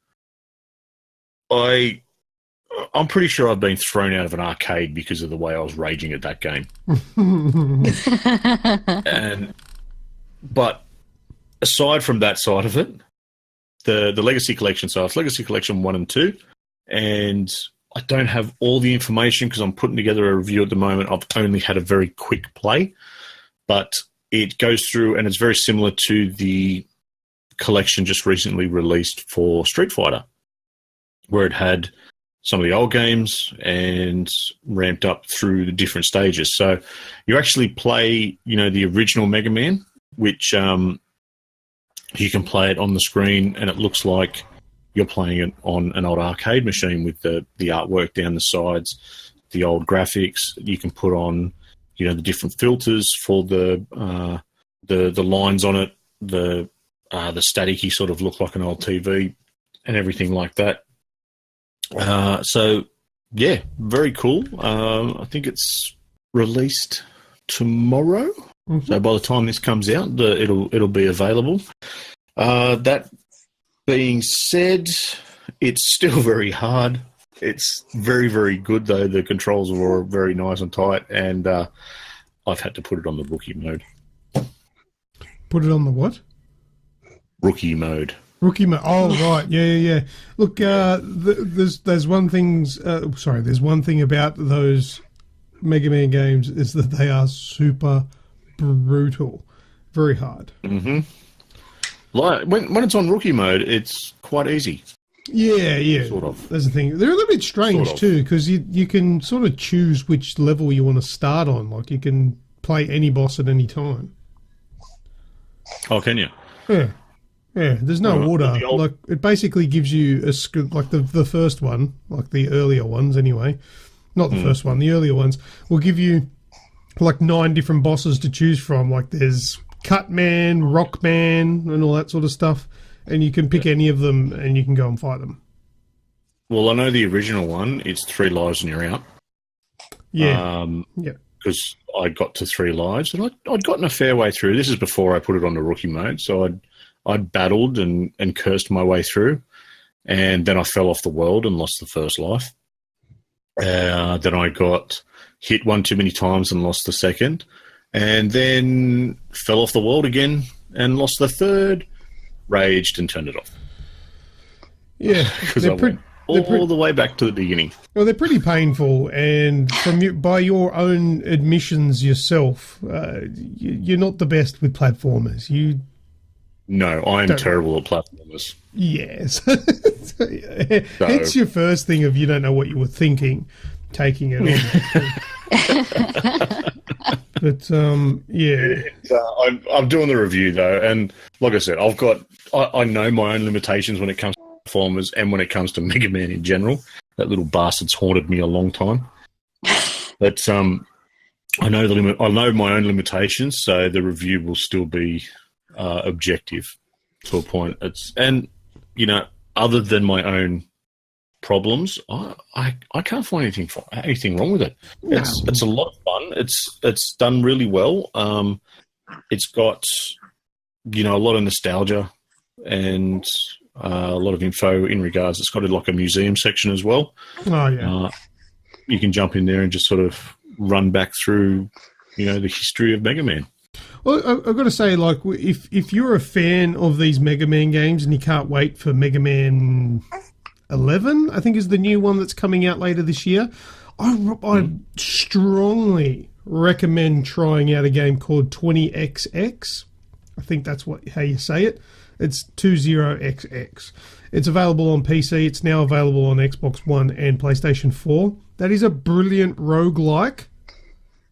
I'm pretty sure I've been thrown out of an arcade because of the way I was raging at that game. But aside from that side of it, the Legacy Collection, so it's Legacy Collection 1 and 2, and I don't have all the information because I'm putting together a review at the moment. I've only had a very quick play, but it goes through and it's very similar to the collection just recently released for Street Fighter, where it had some of the old games and ramped up through the different stages. So you actually play, the original Mega Man, which you can play it on the screen and it looks like you're playing it on an old arcade machine with the artwork down the sides, the old graphics. You can put on, the different filters for the lines on it, the staticky sort of look like an old TV and everything like that. So, yeah, very cool. I think it's released tomorrow. Mm-hmm. So by the time this comes out, it'll be available. That being said, it's still very hard. It's very, very good, though. The controls are very nice and tight, and I've had to put it on the rookie mode. Put it on the what? Rookie mode. Rookie mode. Oh, right. Yeah. Look, there's one thing. There's one thing about those Mega Man games is that they are super brutal, very hard. Mm-hmm. Like when it's on rookie mode, it's quite easy. Yeah. Sort of. That's the thing. They're a little bit strange too, because you can sort of choose which level you want to start on. Like you can play any boss at any time. Oh, can you? Yeah. There's no order. Like it basically gives you like the first one, like the earlier ones anyway. Not the first one. The earlier ones will give you like 9 different bosses to choose from. Like there's Cutman, Rockman, and all that sort of stuff. And you can pick any of them, and you can go and fight them. Well, I know the original one. It's 3 lives and you're out. Yeah. Because I got to 3 lives, and I'd gotten a fair way through. This is before I put it on the rookie mode, so I'd battled and cursed my way through, and then I fell off the world and lost the first life. Then I got hit one too many times and lost the second, and then fell off the world again and lost the third, raged and turned it off. Yeah, because I went all the way back to the beginning. Well, they're pretty painful, and by your own admissions yourself, you're not the best with platformers. No, I'm terrible at platformers. Yes. It's your first thing of you don't know what you were thinking, taking it on. But, yeah. I'm doing the review, though, and like I said, I know my own limitations when it comes to platformers and when it comes to Mega Man in general. That little bastard's haunted me a long time. But I know my own limitations, so the review will still be objective to a point. Other than my own problems, I can't find anything wrong with it. No. It's a lot of fun. It's done really well. It's got a lot of nostalgia and a lot of info in regards. It's got like a museum section as well. Oh yeah. You can jump in there and just sort of run back through the history of Mega Man. Well, I've got to say, like, if you're a fan of these Mega Man games and you can't wait for Mega Man 11, I think is the new one that's coming out later this year, I strongly recommend trying out a game called 20XX. I think that's how you say it. It's 20XX. It's available on PC. It's now available on Xbox One and PlayStation 4. That is a brilliant roguelike,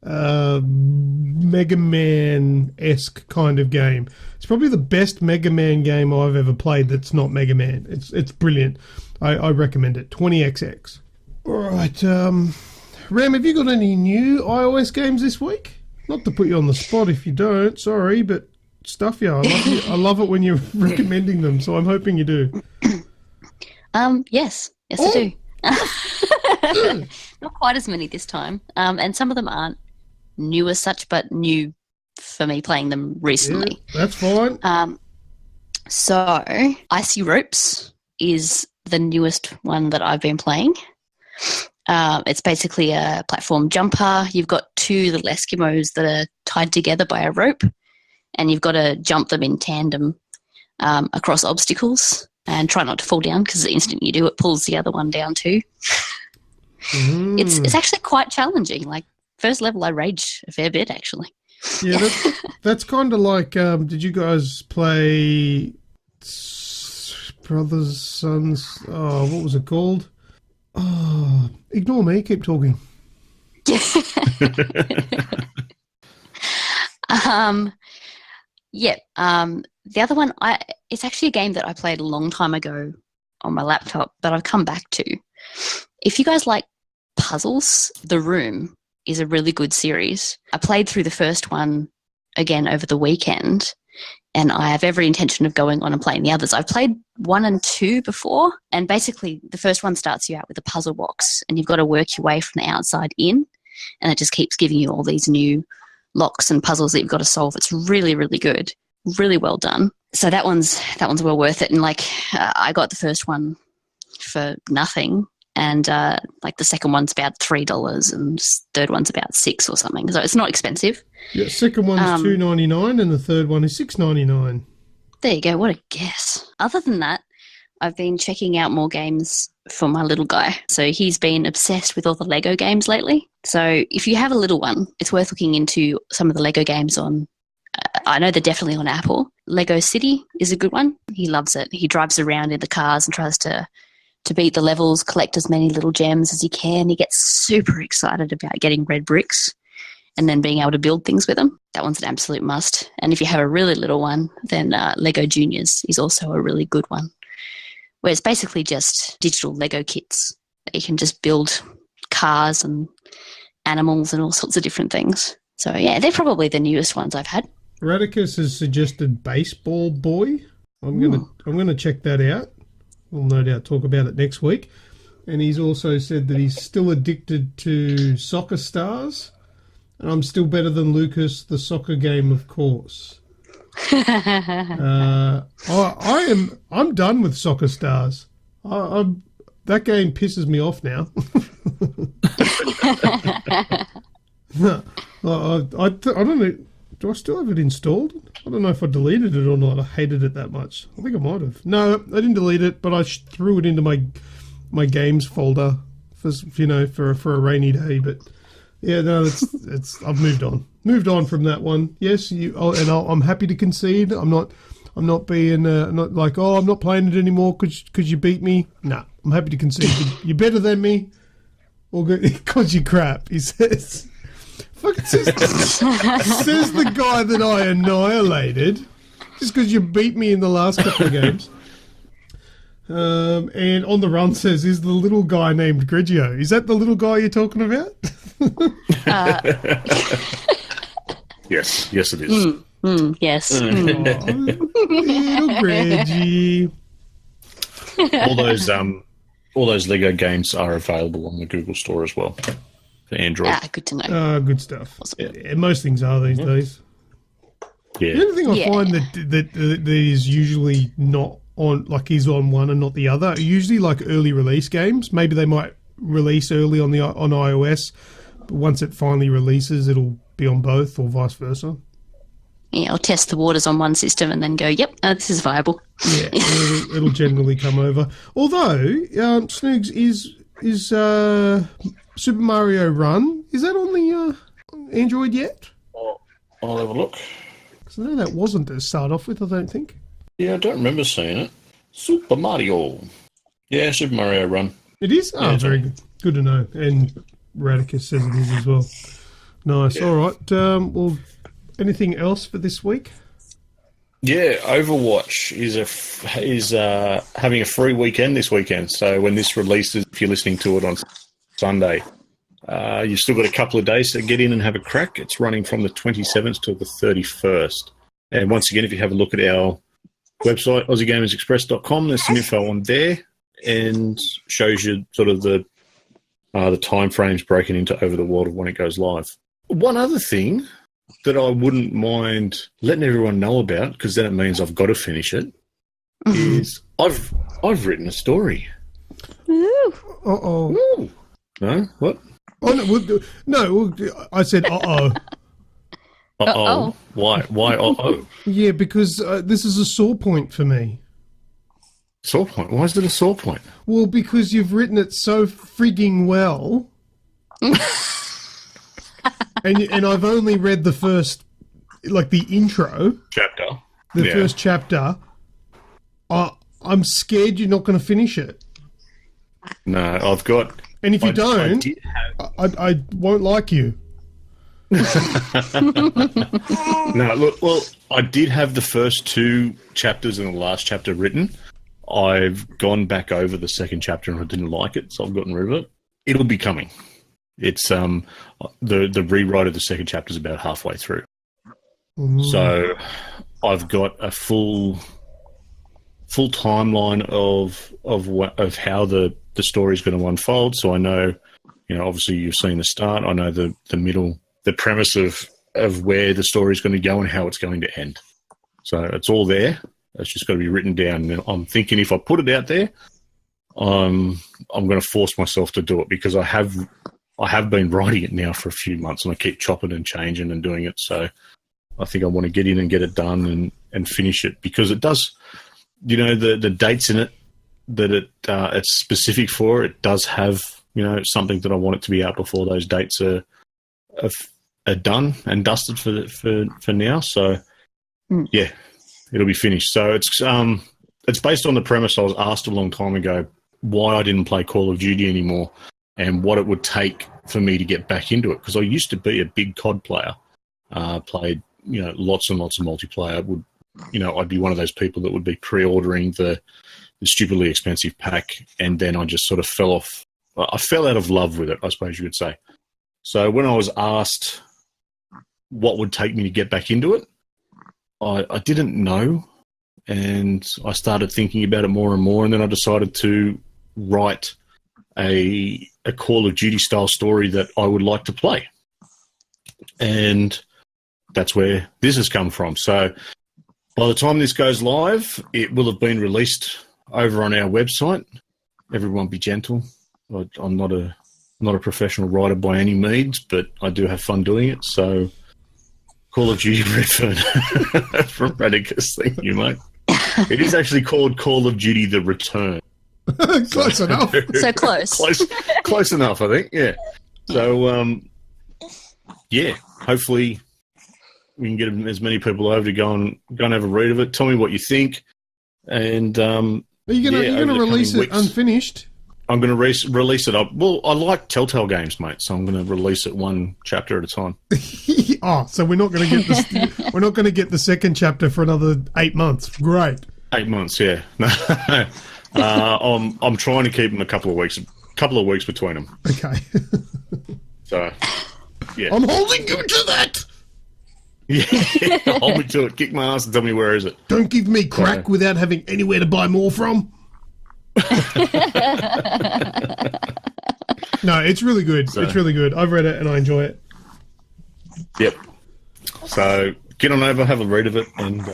Mega Man-esque kind of game. It's probably the best Mega Man game I've ever played that's not Mega Man. It's brilliant. I recommend it. 20XX. All right, Ram, have you got any new iOS games this week? Not to put you on the spot if you don't, sorry, but stuff you. I love it when you're recommending them, so I'm hoping you do. Yes, I do. Not quite as many this time, and some of them aren't new as such, but new for me playing them recently. Yeah, that's fine. So, Icy Ropes is the newest one that I've been playing. It's basically a platform jumper. You've got two little Eskimos that are tied together by a rope, and you've got to jump them in tandem across obstacles and try not to fall down, because the instant you do, it pulls the other one down too. It's actually quite challenging. Like, first level, I raged a fair bit, actually. Yeah, that's kind of like, did you guys play Brothers, Sons, what was it called? Oh, ignore me, keep talking. The other one, it's actually a game that I played a long time ago on my laptop, but I've come back to. If you guys like puzzles, The Room is a really good series. I played through the first one again over the weekend, and I have every intention of going on and playing the others. I've played 1 and 2 before, and basically the first one starts you out with a puzzle box, and you've got to work your way from the outside in, and it just keeps giving you all these new locks and puzzles that you've got to solve. It's really, really good. Really well done. So that one's well worth it. And I got the first one for nothing, and the second one's about $3, and third one's about $6 or something. So it's not expensive. Yeah, second one's $2.99, and the third one is $6.99. There you go. What a guess. Other than that, I've been checking out more games for my little guy. So he's been obsessed with all the Lego games lately. So if you have a little one, it's worth looking into some of the Lego games on. I know they're definitely on Apple. Lego City is a good one. He loves it. He drives around in the cars and tries to beat the levels, collect as many little gems as he can. He gets super excited about getting red bricks and then being able to build things with them. That one's an absolute must. And if you have a really little one, then Lego Juniors is also a really good one, where it's basically just digital Lego kits that you can just build cars and animals and all sorts of different things. So, yeah, they're probably the newest ones I've had. Radicus has suggested Baseball Boy. I'm gonna check that out. We'll no doubt talk about it next week. And he's also said that he's still addicted to Soccer Stars. And I'm still better than Lucas, the soccer game, of course. I'm done with Soccer Stars. That game pisses me off now. I don't know. Do I still have it installed? I don't know if I deleted it or not. I hated it that much. I think I might have. No, I didn't delete it, but I threw it into my games folder for a rainy day. But yeah, no, it's I've moved on. Moved on from that one. Yes, I'm happy to concede. I'm not being not like, oh, I'm not playing it anymore because you beat me. No, I'm happy to concede. You're better than me, or because you crap. He says. Fucking says the guy that I annihilated just because you beat me in the last couple of games. And On the Run says, is the little guy named Grejio? Is that the little guy you're talking about? Yes, it is. Yes. Little Grejio. All those Lego games are available on the Google Store as well. For Android. Good to know. Good stuff. Awesome. Yeah, most things are these days. Yeah. The only thing I find that is usually not on, like he's on one and not the other, are usually like early release games. Maybe they might release early on iOS, but once it finally releases, it'll be on both or vice versa. I'll test the waters on one system and then go, yep, this is viable. Yeah, it'll generally come over. Although, Snoogs, is Super Mario Run, is that on the Android yet? I'll have a look. Because I know that wasn't to start off with, I don't think. Yeah, I don't remember seeing it. Super Mario. Yeah, Super Mario Run. It is? Oh, Yeah, very good. Good to know. And Radicus says it is as well. Nice. Yeah. All right. Well, anything else for this week? Yeah, Overwatch is having a free weekend this weekend. So when this releases, if you're listening to it on Sunday, you've still got a couple of days to get in and have a crack. It's running from the 27th to the 31st. And once again, if you have a look at our website, AussieGamersExpress.com, there's some info on there and shows you sort of the time frames breaking into Over the World of when it goes live. One other thing that I wouldn't mind letting everyone know about, because then it means I've got to finish it, is I've written a story. Ooh. Uh-oh. Ooh. No? What? Oh, no, I said uh-oh. Uh-oh. Uh-oh. Why uh-oh? Yeah, because this is a sore point for me. Sore point? Why is it a sore point? Well, because you've written it so frigging well. And I've only read the first, like the intro. Chapter. The first chapter. I'm scared you're not going to finish it. No, I've got... And if you don't, I won't like you. No, look, well, I did have the first two chapters and the last chapter written. I've gone back over the second chapter and I didn't like it, so I've gotten rid of it. It'll be coming. It's the rewrite of the second chapter is about halfway through. So I've got a full timeline of how the story is going to unfold. So I know, obviously you've seen the start. I know the middle, the premise of where the story is going to go and how it's going to end. So it's all there. It's just got to be written down. And I'm thinking if I put it out there, I'm going to force myself to do it because I have been writing it now for a few months and I keep chopping and changing and doing it. So I think I want to get in and get it done and finish it because it does, the dates in it that it's specific for, it does have, something that I want it to be out before those dates are done and dusted for now. So yeah, it'll be finished. So it's based on the premise I was asked a long time ago why I didn't play Call of Duty anymore and what it would take for me to get back into it. Because I used to be a big COD player, played, lots and lots of multiplayer. I'd be one of those people that would be pre-ordering the stupidly expensive pack, and then I just sort of fell off. I fell out of love with it, I suppose you could say. So when I was asked what would take me to get back into it, I didn't know, and I started thinking about it more and more, and then I decided to write a Call of Duty style story that I would like to play. And that's where this has come from. So by the time this goes live, it will have been released over on our website. Everyone be gentle. I'm not a professional writer by any means, but I do have fun doing it. So Call of Duty Redfern from Radicus. Thank you, mate. It is actually called Call of Duty The Return. Close enough. So close. Close enough, I think. Yeah. So, yeah, hopefully we can get as many people over to go and have a read of it. Tell me what you think. And Are you going to release it unfinished? I'm going to release it up. Well, I like Telltale games, mate, so I'm going to release it one chapter at a time. Oh, so we're not going to get this. We're not going to get the second chapter for another 8 months. Great. 8 months, yeah. I'm trying to keep them a couple of weeks between them. Okay. So, yeah. I'm holding you to that. Yeah, hold me to it. Kick my ass and tell me where is it. Don't give me crack without having anywhere to buy more from. No, it's really good. It's really good. I've read it and I enjoy it. Yep. So get on over, have a read of it, and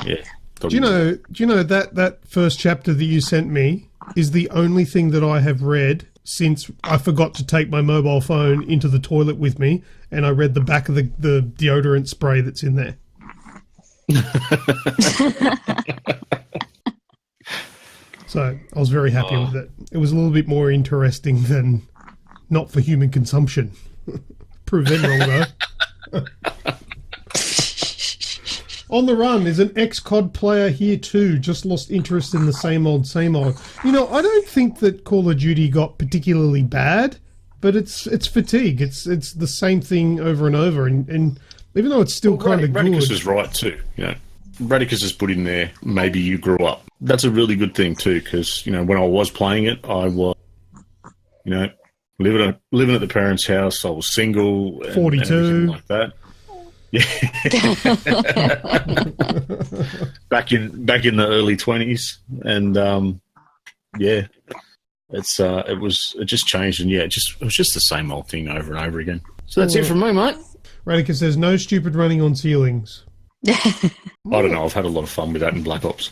yeah. Do you know that first chapter that you sent me is the only thing that I have read since I forgot to take my mobile phone into the toilet with me, and I read the back of the deodorant spray that's in there. So I was very happy with it. It was a little bit more interesting than not for human consumption. Prove them wrong, though. On the Run is an ex-COD player here too. Just lost interest in the same old, same old. You know, I don't think that Call of Duty got particularly bad, but it's fatigue. It's the same thing over and over, and even though it's still kind of good. Radicus is right too. You know, Radicus has put in there. Maybe you grew up. That's a really good thing too, because you know when I was playing it, I was, you know, living at the parents' house. I was single, and 42, and like that. Yeah. back in the early 20s, and yeah, it just changed, and yeah, it was just the same old thing over and over again. So that's it from me, mate. Radicus says no stupid running on ceilings. I don't know. I've had a lot of fun with that in Black Ops.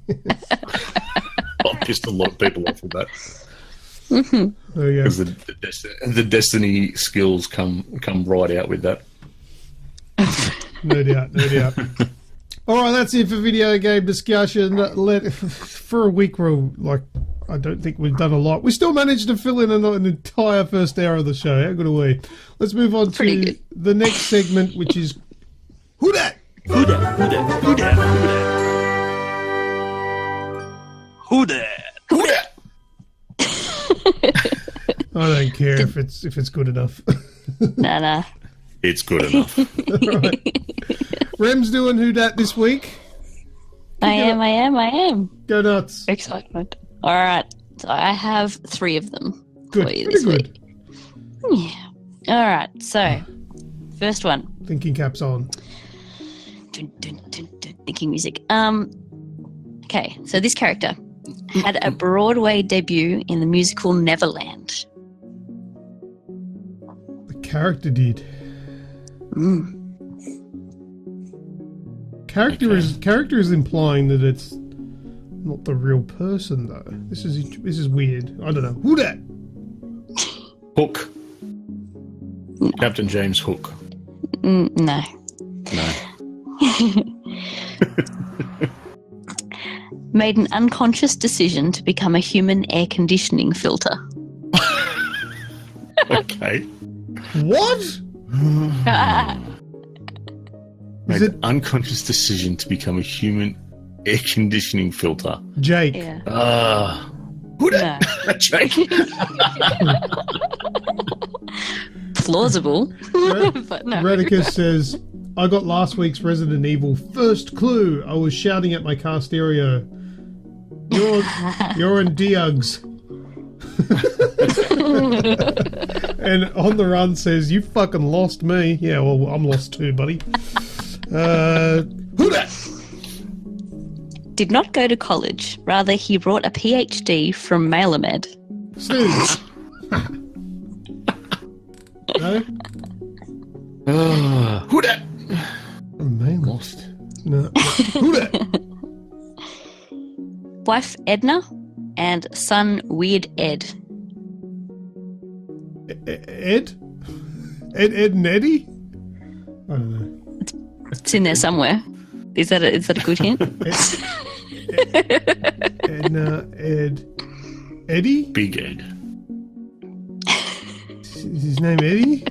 I've pissed a lot of people off with that. Mm-hmm. Because the Destiny skills come right out with that. No doubt. All right, that's it for video game discussion. For a week, I don't think we've done a lot. We still managed to fill in an entire first hour of the show. How good are we? Let's move on to the next segment, which is Who Dat? Who Dat? Who Dat? Who Dat? Who Dat? Who Dat? I don't care if it's good enough. Nah. It's good enough. Right. Rem's doing Who Dat this week. I am. Go nuts. Excitement. All right. So I have 3 of them Good. for you this Pretty week. Yeah. All right. So, first one. Thinking caps on. Dun, dun, dun, dun, thinking music. Okay. So this character had a Broadway debut in the musical Neverland. The character did. Character is implying that it's not the real person, though. This is weird. I don't know. Who Dat? Hook. No. Captain James Hook. No. Made an unconscious decision to become a human air conditioning filter. Okay. What? Made an unconscious decision to become a human air conditioning filter. Jake. Yeah. Who Dat? No. Jake. Plausible. But no. Radicus says, I got last week's Resident Evil first clue. I was shouting at my car stereo. You're in Diugs. And On the Run says, you fucking lost me. Yeah, well, I'm lost too, buddy. Who Dat? Did not go to college. Rather, he brought a PhD from MailerMed. Snoogs. No? Who Dat? Man lost. No. Who Dat? Wife Edna and son Weird Ed. Ed and Eddie? I don't know. It's in there somewhere. Is that a good hint? Eddie? Big Ed. Is his name Eddie?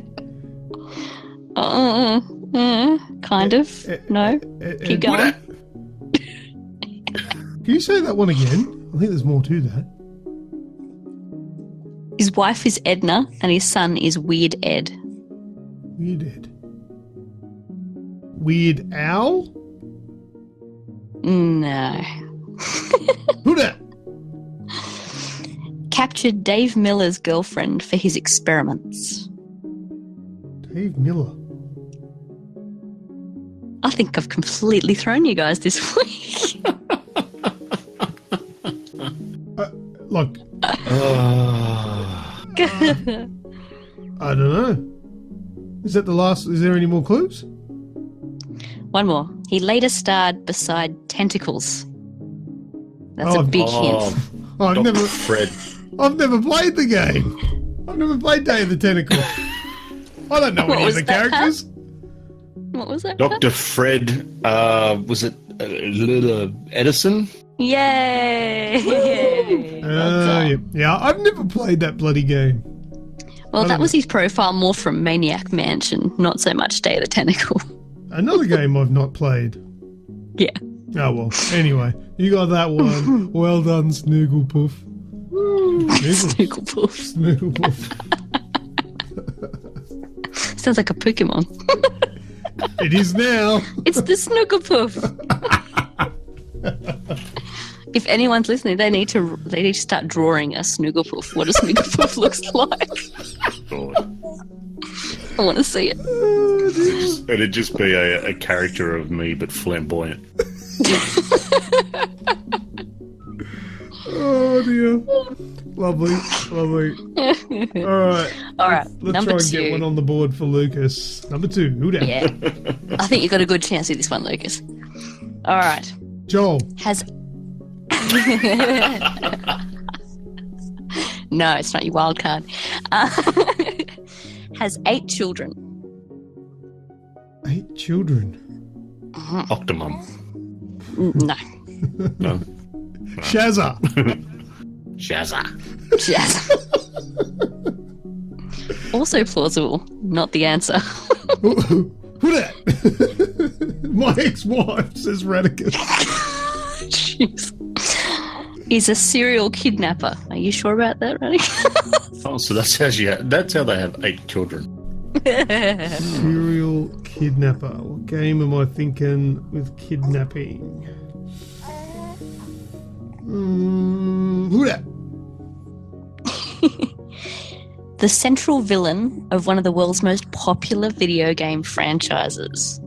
Kind of. No. Keep going. Can you say that one again? I think there's more to that. His wife is Edna and his son is Weird Ed. Weird Ed. Weird Owl? No. Who Dat? Captured Dave Miller's girlfriend for his experiments. Dave Miller. I think I've completely thrown you guys this week. Look. I don't know. Is that the last? Is there any more clues? One more. He later starred beside Tentacles. That's a big hint. I've never played the game. I've never played Day of the Tentacle. I don't know any of the characters. What was that? Dr. Fred, was it Edison? Yay! Well done. Yeah, I've never played that bloody game. Well, that was his profile more from Maniac Mansion, not so much Day of the Tentacle. Another game I've not played. Yeah. Oh, well. Anyway, you got that one. Well done, Snooglepoof. Snooglepoof. Snooglepoof. Sounds like a Pokemon. It is now. It's the Snooglepoof. If anyone's listening, they need to start drawing a Snooglepoof. What a Snooglepoof looks like. I want to see it. It'd just be a character of me, but flamboyant. Oh dear. Lovely. All right. Let's number try and 2. get one on the board for Lucas. Number 2. Who dat? Yeah. I think you've got a good chance with this one, Lucas. All right. Joel. No, it's not your wild card. Has 8 children. 8 children. Octomom. No. No. Shazza. Shazza. Also plausible. Not the answer. Who dat? My ex-wife, says Radical. Jeez. He's a serial kidnapper. Are you sure about that, Randy? Oh, so that's how they have 8 children. Serial kidnapper. What game am I thinking with kidnapping? Who dat? The central villain of one of the world's most popular video game franchises.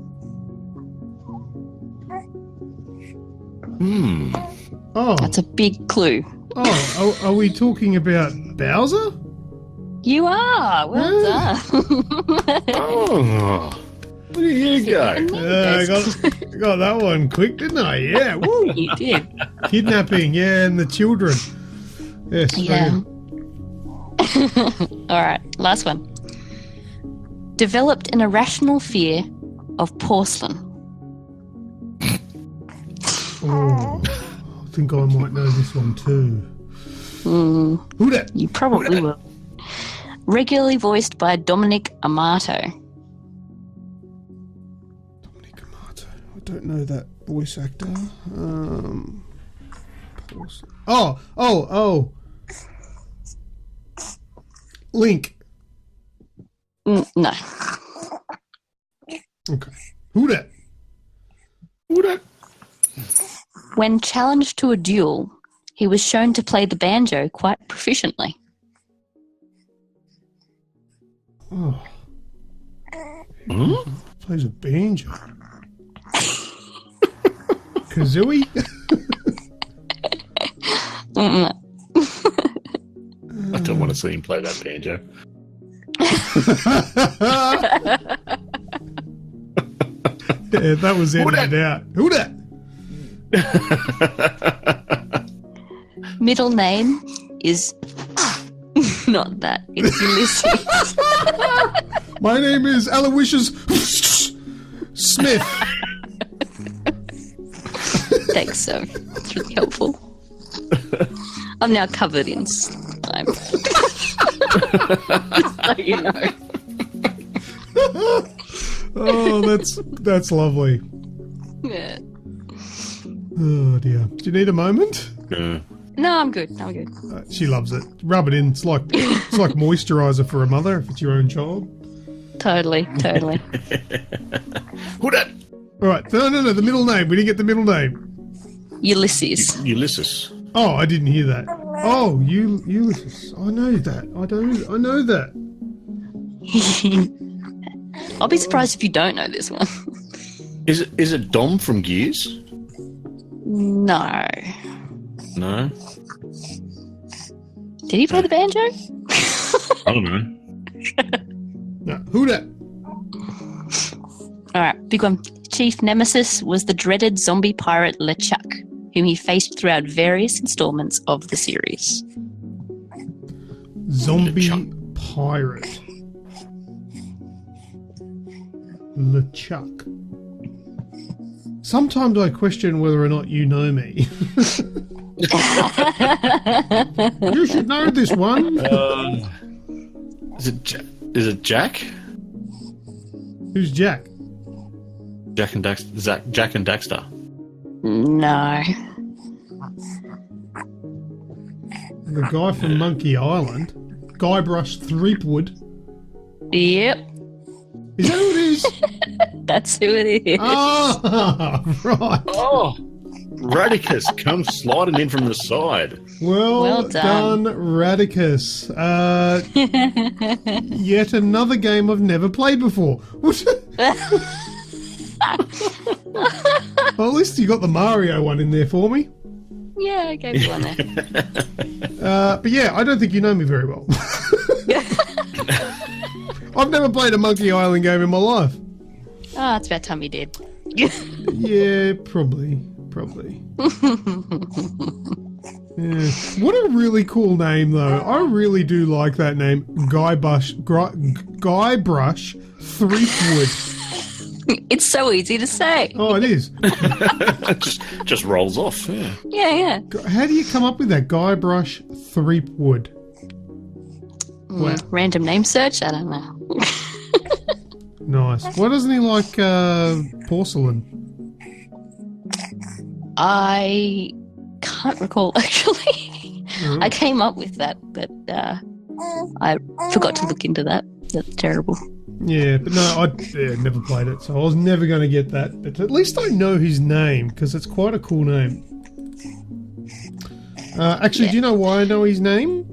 Oh. That's a big clue. Oh, are we talking about Bowser? You are. Well done. Oh, there you go. I got that one quick, didn't I? Yeah. Woo. You did. Kidnapping, yeah, and the children. Yes. Yeah. All right, last one. Developed an irrational fear of porcelain. Oh, I think I might know this one too. Who dat? You probably will. Regularly voiced by Dominic Amato. Dominic Amato. I don't know that voice actor. Oh. Link. No. Okay. Who dat? When challenged to a duel, he was shown to play the banjo quite proficiently. Oh. Hmm? Plays a banjo. Kazooie? I don't want to see him play that banjo. Yeah, that was edited out. Who dat? Middle name is not that. It's Ulysses. My name is Aloysius Smith. Thanks, so it's really helpful. I'm now covered in slime. So you know. Oh, that's lovely. Yeah. Oh dear. Do you need a moment? No, I'm good. She loves it. Rub it in. It's like moisturiser for a mother if it's your own child. Totally. Who dat? All right. No. The middle name. We didn't get the middle name. Ulysses. Ulysses. Oh, I didn't hear that. Oh, Ulysses. I know that. I know that. I'll be surprised if you don't know this one. Is it Dom from Gears? No. No. Did he play the banjo? I don't know. No. Who dat? All right, big one. Chief nemesis was the dreaded zombie pirate LeChuck, whom he faced throughout various installments of the series. Zombie pirate. LeChuck. Sometimes I question whether or not you know me. You should know this one. Is it Jack? Who's Jack? Jack and Daxter. No. The guy from Monkey Island. Guybrush Threepwood. Yep. Is that who it is? That's who it is. Ah, right. Oh, Radicus comes sliding in from the side. Well done. done, Radicus. Yet another game I've never played before. Well, at least you got the Mario one in there for me. Yeah, I gave you one there. But yeah, I don't think you know me very well. I've never played a Monkey Island game in my life. Oh, it's about time you did. Yeah, probably. Yeah. What a really cool name, though. I really do like that name, Guybrush Threepwood. It's so easy to say. Oh, it is. just rolls off. Yeah. Yeah. How do you come up with that, Guybrush Threepwood? Wow. Random name search? I don't know. Nice. Why doesn't he like porcelain? I can't recall, actually. I came up with that, but I forgot to look into that. That's terrible. Yeah, but no, I never played it, so I was never going to get that. But at least I know his name, because it's quite a cool name. Actually, do you know why I know his name?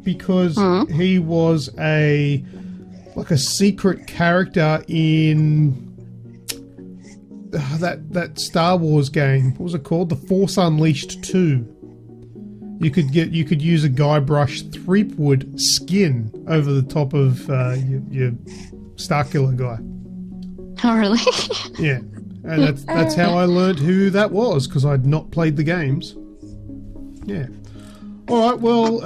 Because he was a secret character in that Star Wars game. What was it called? The Force Unleashed 2. You could use a Guybrush Threepwood skin over the top of your Starkiller guy. Oh, really? Yeah, and that's how I learned who that was, because I'd not played the games. Yeah. All right. Well,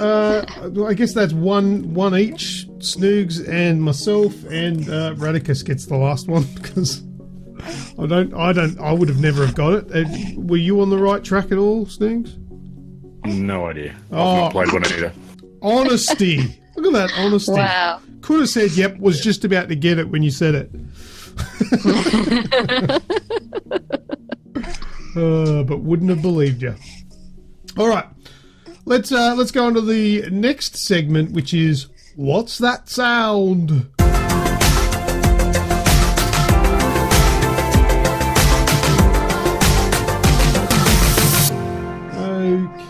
I guess that's one each. Snoogs and myself, and Radicus gets the last one because I would have never have got it. Were you on the right track at all, Snoogs? No idea. I've not played one either. Honesty. Look at that honesty. Wow. Could have said, yep, was just about to get it when you said it. But wouldn't have believed you. All right. Let's go on to the next segment, which is What's That Sound?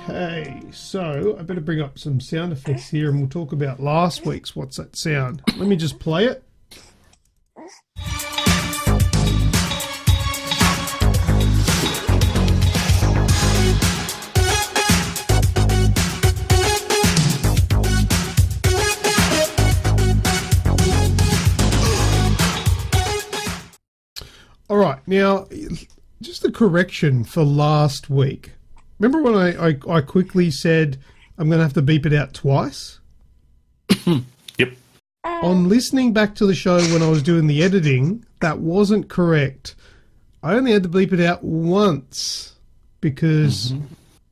Okay, so I better bring up some sound effects here and we'll talk about last week's What's That Sound. Let me just play it. All right, now, just a correction for last week. Remember when I quickly said I'm going to have to beep it out twice? Yep. On listening back to the show when I was doing the editing, that wasn't correct. I only had to bleep it out once because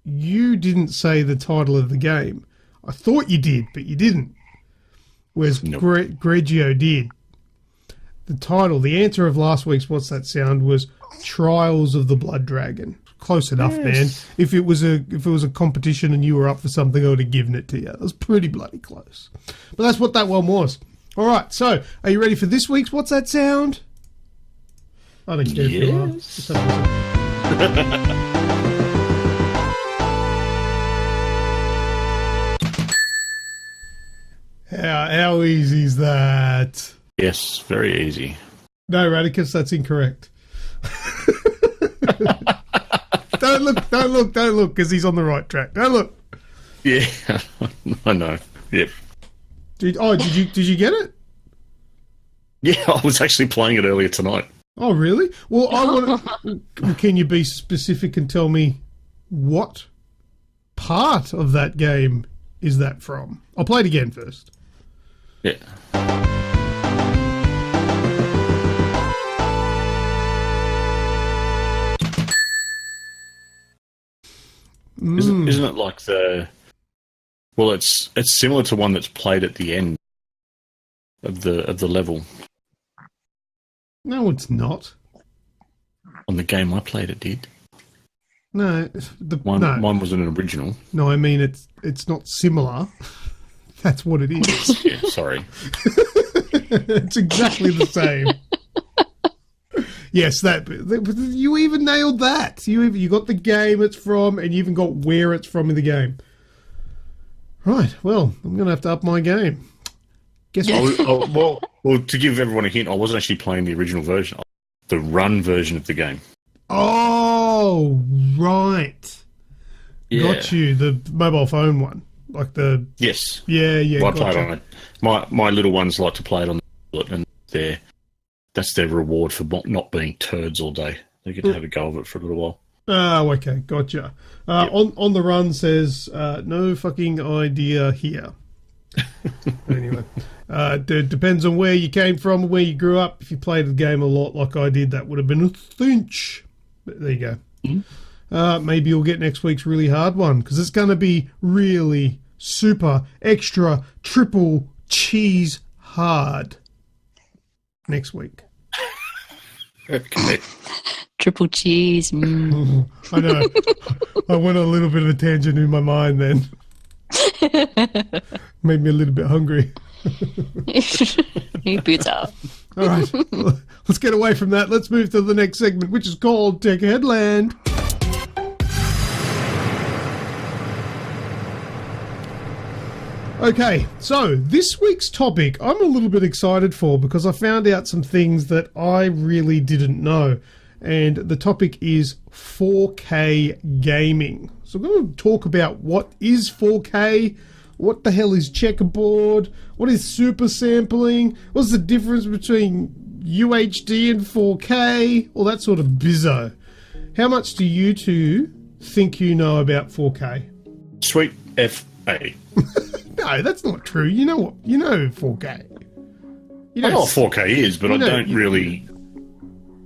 you didn't say the title of the game. I thought you did, but you didn't. Whereas Grejio did. The title, the answer of last week's What's That Sound was Trials of the Blood Dragon. Close enough, man. If it was a competition and you were up for something, I would have given it to you. It was pretty bloody close. But that's what that one was. All right, so are you ready for this week's What's That Sound? I don't care if you are. Just have a listen. How easy is that? Yes, very easy. No, Radicus, that's incorrect. Don't look, because he's on the right track. Don't look. Yeah, I know. Yep. Did you get it? Yeah, I was actually playing it earlier tonight. Oh, really? Well, can you be specific and tell me what part of that game is that from? I'll play it again first. Yeah. Isn't it like the? Well, it's similar to one that's played at the end of the level. No, it's not. On the game I played, it did. No, Mine was an original. No, I mean it's not similar. That's what it is. Yeah, sorry. It's exactly the same. Yes, you even nailed that. You got the game it's from, and you even got where it's from in the game. Right. Well, I'm going to have to up my game. Guess what? Well, to give everyone a hint, I wasn't actually playing the original version, the run version of the game. Oh, right. Yeah. Got you. The mobile phone one, like the yes. Yeah. Well, I played on it. My little ones like to play it on the tablet, and that's their reward for not being turds all day. They get to have a go of it for a little while. Oh, okay, gotcha. Yep. On the run says no fucking idea here. Anyway, it depends on where you came from, where you grew up. If you played the game a lot like I did, that would have been a cinch. But there you go. Mm-hmm. Maybe you'll get next week's really hard one, because it's going to be really super extra triple cheese hard next week. Okay. Triple cheese. Mm. I know. I went a little bit of a tangent in my mind then. Made me a little bit hungry. Pizza. All right. Let's get away from that. Let's move to the next segment, which is called Tech Headland. Okay, so this week's topic I'm a little bit excited for, because I found out some things that I really didn't know. And the topic is 4K gaming. So we're going to talk about what is 4K, what the hell is checkerboard, what is super sampling, what's the difference between UHD and 4K, all that sort of bizzo. How much do you two think you know about 4K? Sweet F.A. No, that's not true. You know what? You know 4K. You know, I know what 4K is, but I don't really...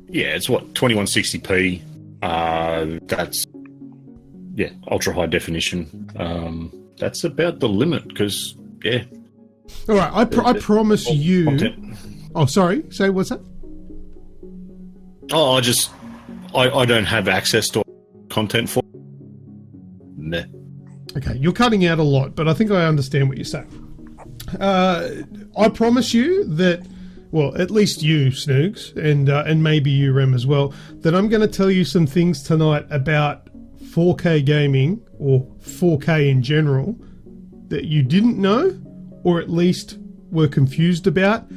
Yeah, it's what, 2160p. That's, ultra high definition. That's about the limit, because, All right, I promise you... Content. Oh, sorry. Say, what's that? Oh, I don't have access to content for... Meh. Okay, you're cutting out a lot, but I think I understand what you're saying. I promise you that, well, at least you, Snoogs, and maybe you, Rem, as well, that I'm going to tell you some things tonight about 4K gaming, or 4K in general, that you didn't know, or at least were confused about,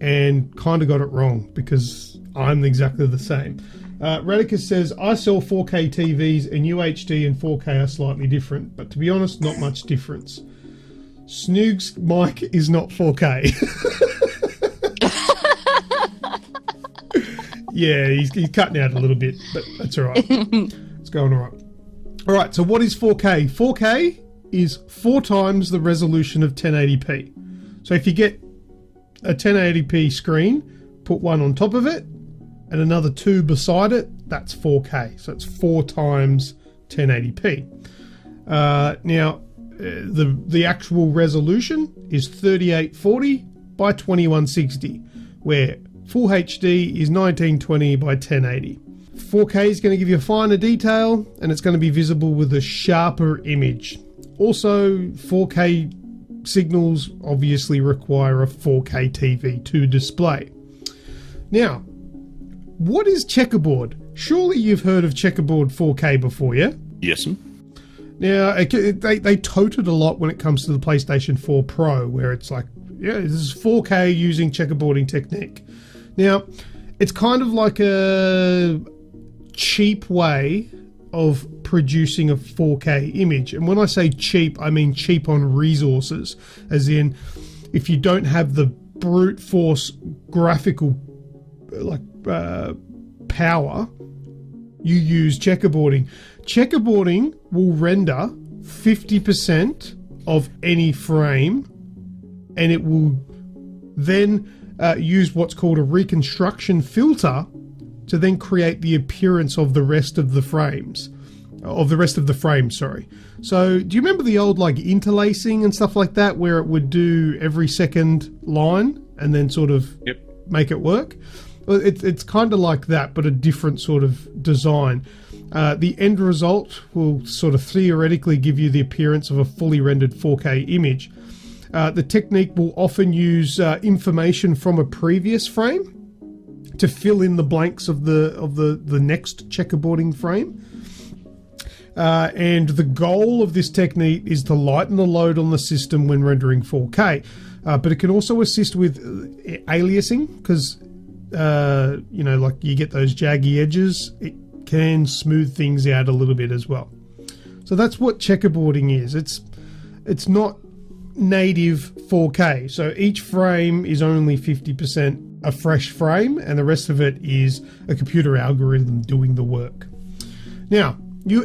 and kind of got it wrong, because I'm exactly the same. Radicus says, I sell 4K TVs, and UHD and 4K are slightly different, but to be honest, not much difference. Snoogs' mic is not 4K. Yeah, he's cutting out a little bit, but that's all right. It's going all right. All right, so what is 4K? 4K is 4 times the resolution of 1080p. So if you get a 1080p screen, put one on top of it, and another 2 beside it, that's 4K. So it's 4 times 1080p. Now, the actual resolution is 3840 by 2160, where Full HD is 1920 by 1080. 4K is going to give you a finer detail, and it's going to be visible with a sharper image. Also, 4K signals obviously require a 4K TV to display. Now, what is checkerboard? Surely you've heard of checkerboard 4K before, yeah? Yes. Now, they tote it a lot when it comes to the PlayStation 4 Pro, where it's like, yeah, this is 4K using checkerboarding technique. Now, it's kind of like a cheap way of producing a 4K image. And when I say cheap, I mean cheap on resources. As in, if you don't have the brute force graphical power, you use checkerboarding. Checkerboarding will render 50% of any frame, and it will then use what's called a reconstruction filter to then create the appearance of the rest of the frames. of the rest of the frame, sorry. So do you remember the old like interlacing and stuff like that, where it would do every second line and then sort of make it work? Well, it's kind of like that, but a different sort of design. The end result will sort of theoretically give you the appearance of a fully rendered 4K image. The technique will often use information from a previous frame to fill in the blanks of the next checkerboarding frame. And the goal of this technique is to lighten the load on the system when rendering 4K. But it can also assist with aliasing, because, like you get those jaggy edges. It can smooth things out a little bit as well. So that's what checkerboarding is. It's not native 4K. So each frame is only 50% a fresh frame, and the rest of it is a computer algorithm doing the work. Now, you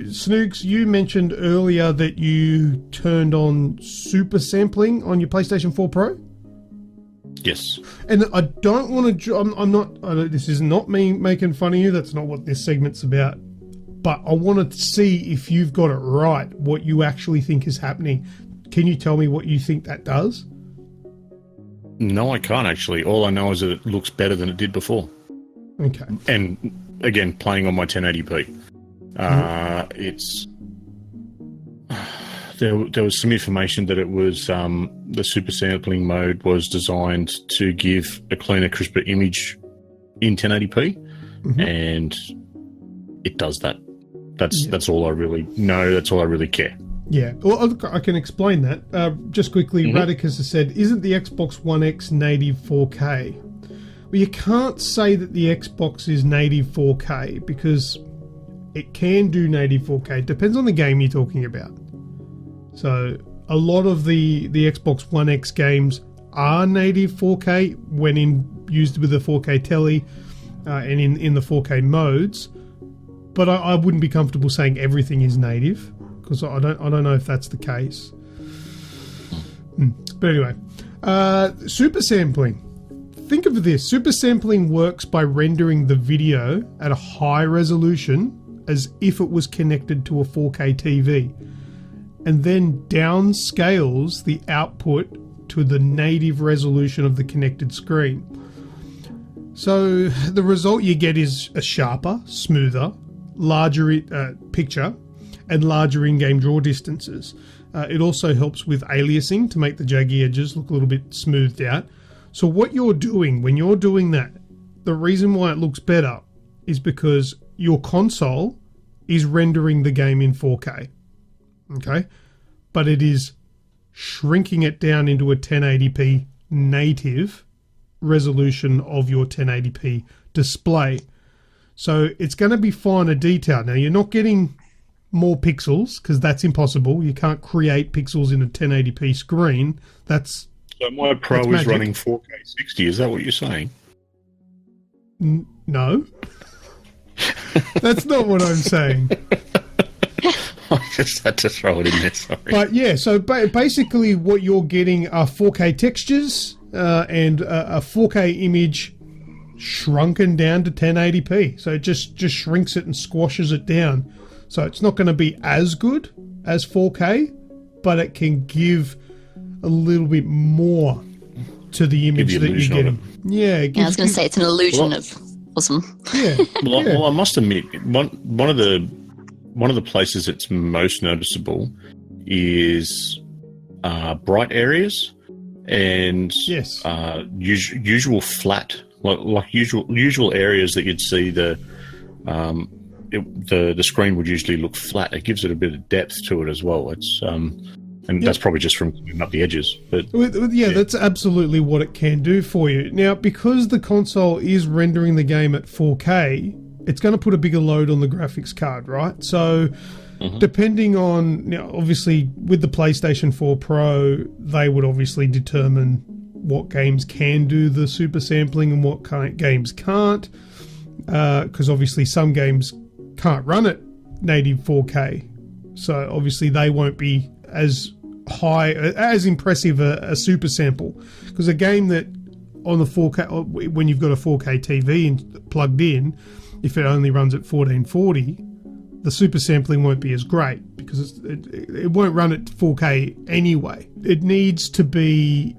Snoogs, you mentioned earlier that you turned on super sampling on your PlayStation 4 Pro. Yes. And I don't want to. I'm not. This is not me making fun of you. That's not what this segment's about. But I want to see if you've got it right. What you actually think is happening. Can you tell me what you think that does? No, I can't actually. All I know is that it looks better than it did before. Okay. And again, playing on my 1080p, it's there was some information that it was the super sampling mode was designed to give a cleaner, crisper image in 1080p, and it does that. That's all I really know. That's all I really care. Yeah, well, I can explain that. Just quickly, Radicus has said, isn't the Xbox One X native 4K? Well, you can't say that the Xbox is native 4K because it can do native 4K. It depends on the game you're talking about. So a lot of the Xbox One X games are native 4K when used with a 4K telly and in the 4K modes. But I wouldn't be comfortable saying everything is native, because I don't know if that's the case. But anyway, super sampling. Think of this. Super sampling works by rendering the video at a high resolution as if it was connected to a 4K TV, and then downscales the output to the native resolution of the connected screen. So the result you get is a sharper, smoother, larger picture and larger in-game draw distances. It also helps with aliasing to make the jaggy edges look a little bit smoothed out. So what you're doing when you're doing that, the reason why it looks better is because your console is rendering the game in 4K. Okay? But it is shrinking it down into a 1080p native resolution of your 1080p display. So it's going to be finer detail. Now, you're not getting more pixels because that's impossible. You can't create pixels in a 1080p screen. So my Pro is running 4K 60. Is that what you're saying? No. That's not what I'm saying. I just had to throw it in there, sorry. But yeah, so basically what you're getting are 4K textures and a 4K image shrunken down to 1080p. So it just shrinks it and squashes it down. So it's not going to be as good as 4K, but it can give a little bit more to the image that you're getting. Yeah, I was going to say it's an illusion of awesome. Yeah. Well, I must admit, one of the places that's most noticeable is bright areas and usual flat, like usual areas that you'd see the screen would usually look flat. It gives it a bit of depth to it as well. It's that's probably just from cleaning up the edges. But that's absolutely what it can do for you. Now, because the console is rendering the game at 4K, it's going to put a bigger load on the graphics card, right? So depending on, obviously with the PlayStation 4 Pro, they would obviously determine what games can do the super sampling and what games can't, because obviously some games can't run at native 4K. So obviously they won't be as high, as impressive a super sample, because a game that on the 4K, when you've got a 4K TV plugged in, if it only runs at 1440, the super sampling won't be as great because it won't run at 4K anyway. It needs to be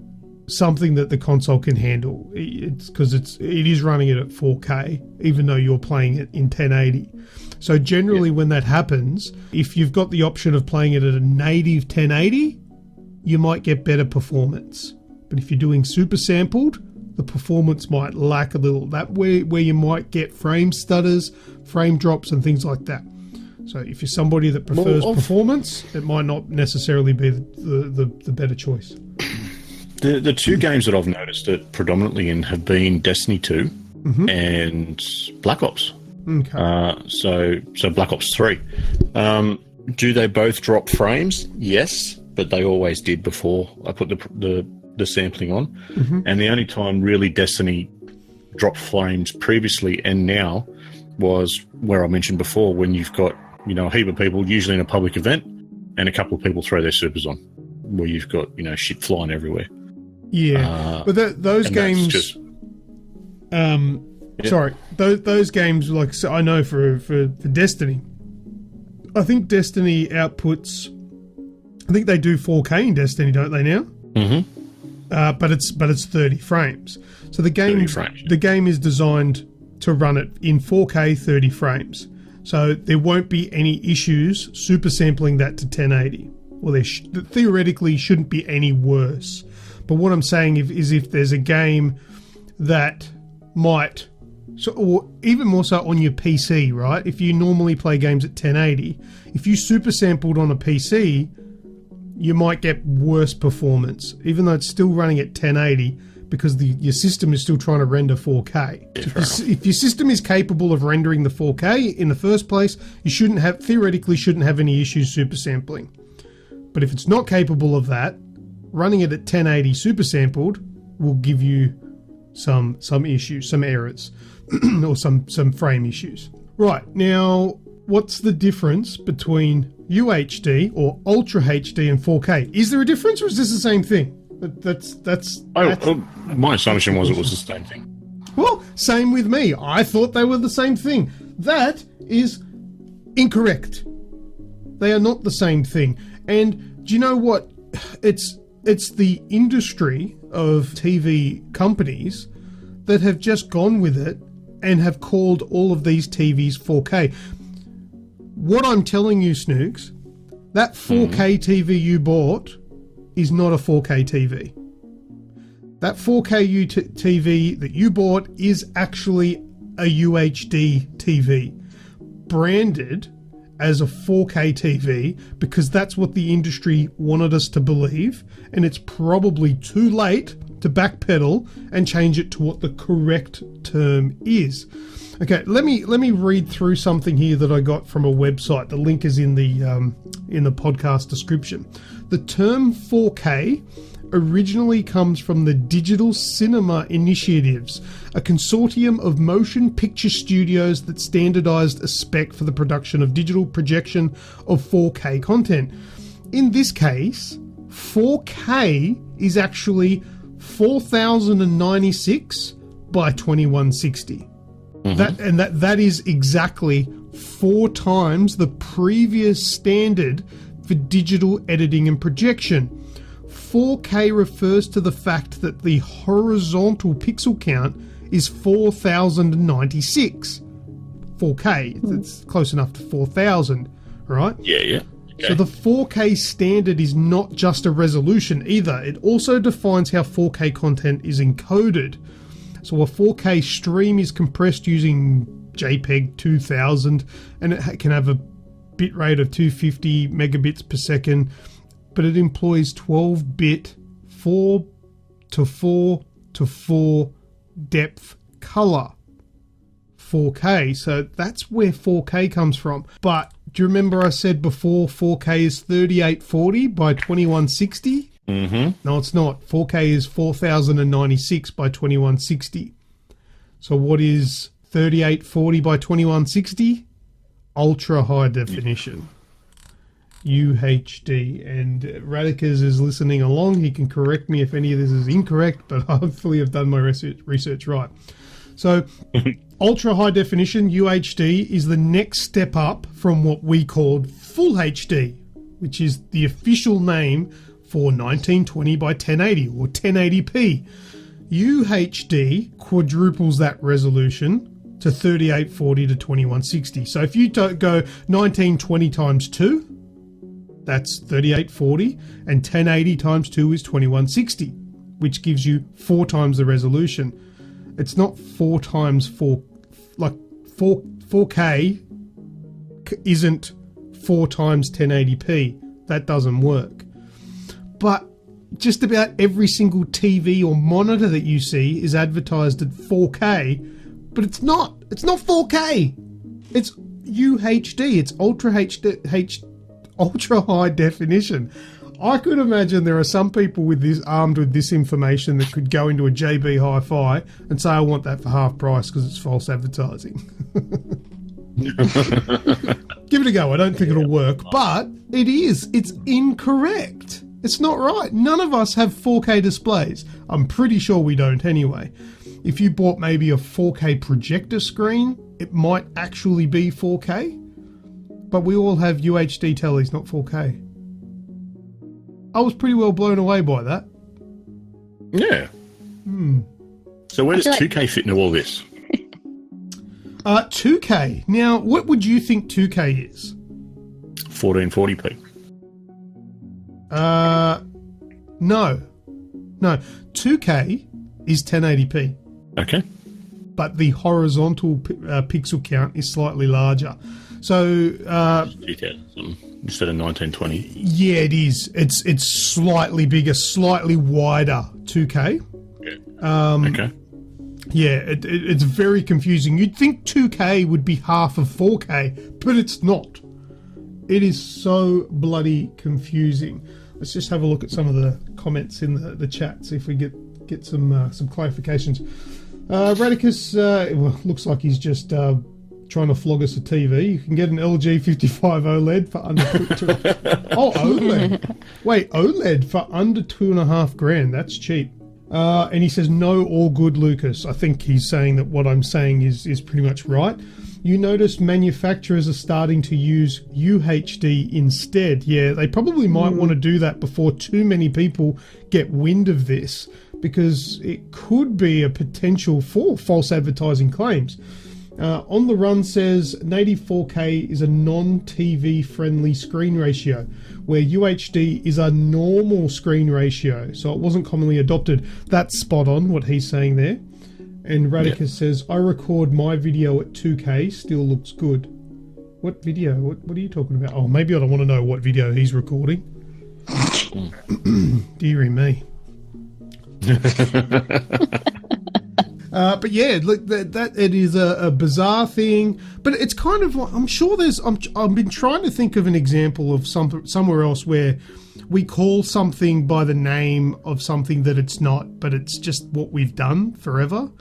something that the console can handle. It's because it is running it at 4K, even though you're playing it in 1080. So generally, when that happens, if you've got the option of playing it at a native 1080, you might get better performance. But if you're doing super sampled, the performance might lack a little. That where you might get frame stutters, frame drops, and things like that. So if you're somebody that prefers performance, it might not necessarily be the better choice. The two games that I've noticed it predominantly in have been Destiny 2 and Black Ops. Okay. So Black Ops 3. Do they both drop frames? Yes, but they always did before I put the sampling on. And the only time really Destiny dropped frames previously and now was where I mentioned before, when you've got, you know, a heap of people, usually in a public event, and a couple of people throw their supers on, where you've got, you know, shit flying everywhere. Yeah, but those games. Just, Sorry, those games, like, so I know for Destiny, I think Destiny outputs. I think they do 4K in Destiny, don't they now? But it's 30 frames. So the game is designed to run it in 4K 30 frames. So there won't be any issues super sampling that to 1080. Well, there theoretically shouldn't be any worse. But what I'm saying is if there's a game that might, or even more so on your PC, right? If you normally play games at 1080, if you super sampled on a PC, you might get worse performance, even though it's still running at 1080, because your system is still trying to render 4K. If your system is capable of rendering the 4K in the first place, you theoretically shouldn't have any issues super sampling. But if it's not capable of that, running it at 1080 super sampled will give you some issues, some errors, or some frame issues. Right, now, what's the difference between UHD or Ultra HD and 4K? Is there a difference, or is this the same thing? My assumption was it was the same thing. Well, same with me. I thought they were the same thing. That is incorrect. They are not the same thing. And do you know what? It's the industry of TV companies that have just gone with it and have called all of these TVs 4K. What I'm telling you, Snoogs, that 4K TV you bought is not a 4K TV. That 4K TV that you bought is actually a UHD TV, branded as a 4K TV, because that's what the industry wanted us to believe, and it's probably too late to backpedal and change it to what the correct term is. Okay, let me read through something here that I got from a website. The link is in the podcast description. The term 4K originally comes from the Digital Cinema Initiatives, a consortium of motion picture studios that standardized a spec for the production of digital projection of 4K content. In this case, 4K is actually 4096 by 2160. That is exactly 4 times the previous standard for digital editing and projection. 4K refers to the fact that the horizontal pixel count is 4096. 4K, it's close enough to 4000, right? Yeah. Okay. So the 4K standard is not just a resolution either. It also defines how 4K content is encoded. So a 4K stream is compressed using JPEG 2000, and it can have a bitrate of 250 megabits per second, but it employs 12-bit 4 to 4 to 4 depth color. 4K, so that's where 4K comes from. But do you remember I said before 4K is 3840 by 2160? No, it's not. 4K is 4096 by 2160. So what is 3840 by 2160? Ultra high definition. UHD. And Radicus is listening along. He can correct me if any of this is incorrect, but hopefully I've done my research right. So, ultra high definition UHD is the next step up from what we called full HD, which is the official name for 1920 by 1080 or 1080p. UHD quadruples that resolution to 3840 to 2160. So if you go 1920 times 2, that's 3840, and 1080 times 2 is 2160, which gives you 4 times the resolution. It's not 4 times 4, like 4K isn't 4 times 1080p. That doesn't work. But just about every single TV or monitor that you see is advertised at 4K, but it's not. It's not 4K. It's UHD. It's ultra high definition. I could imagine there are some people with this armed with this information that could go into a JB Hi-Fi and say, I want that for half price because it's false advertising. Give it a go. I don't think it'll work, but it is. It's incorrect. It's not right. None of us have 4K displays. I'm pretty sure we don't anyway. If you bought maybe a 4K projector screen, it might actually be 4K. But we all have UHD tellies, not 4K. I was pretty well blown away by that. Yeah. So where does 2K fit into all this? 2K. Now, what would you think 2K is? 1440p. No. 2K is 1080p. Okay. But the horizontal pixel count is slightly larger. So 2000 instead of 1920. Yeah, it is. It's slightly bigger, slightly wider 2K. Yeah. Okay. Yeah, it's very confusing. You'd think 2K would be half of 4K, but it's not. It is so bloody confusing. Let's just have a look at some of the comments in the chat, see if we get some clarifications. Radicus, well, looks like he's just trying to flog us a TV. You can get an LG 55 OLED for under OLED. Wait, OLED for under $2,500. That's cheap. And he says, no, all good, Lucas. I think he's saying that what I'm saying is pretty much right. You notice manufacturers are starting to use UHD instead. Yeah, they probably might want to do that before too many people get wind of this, because it could be a potential for false advertising claims. On the Run says native 4K is a non-TV friendly screen ratio, where UHD is a normal screen ratio, so it wasn't commonly adopted. That's spot on what he's saying there. And Radicus says, I record my video at 2K, still looks good. What video? What are you talking about? Oh, maybe I don't want to know what video he's recording. Dearie me. But yeah, look, that it is a bizarre thing, but it's kind of like, I'm sure there's, I've been trying to think of an example of somewhere else where we call something by the name of something that it's not, but it's just what we've done forever.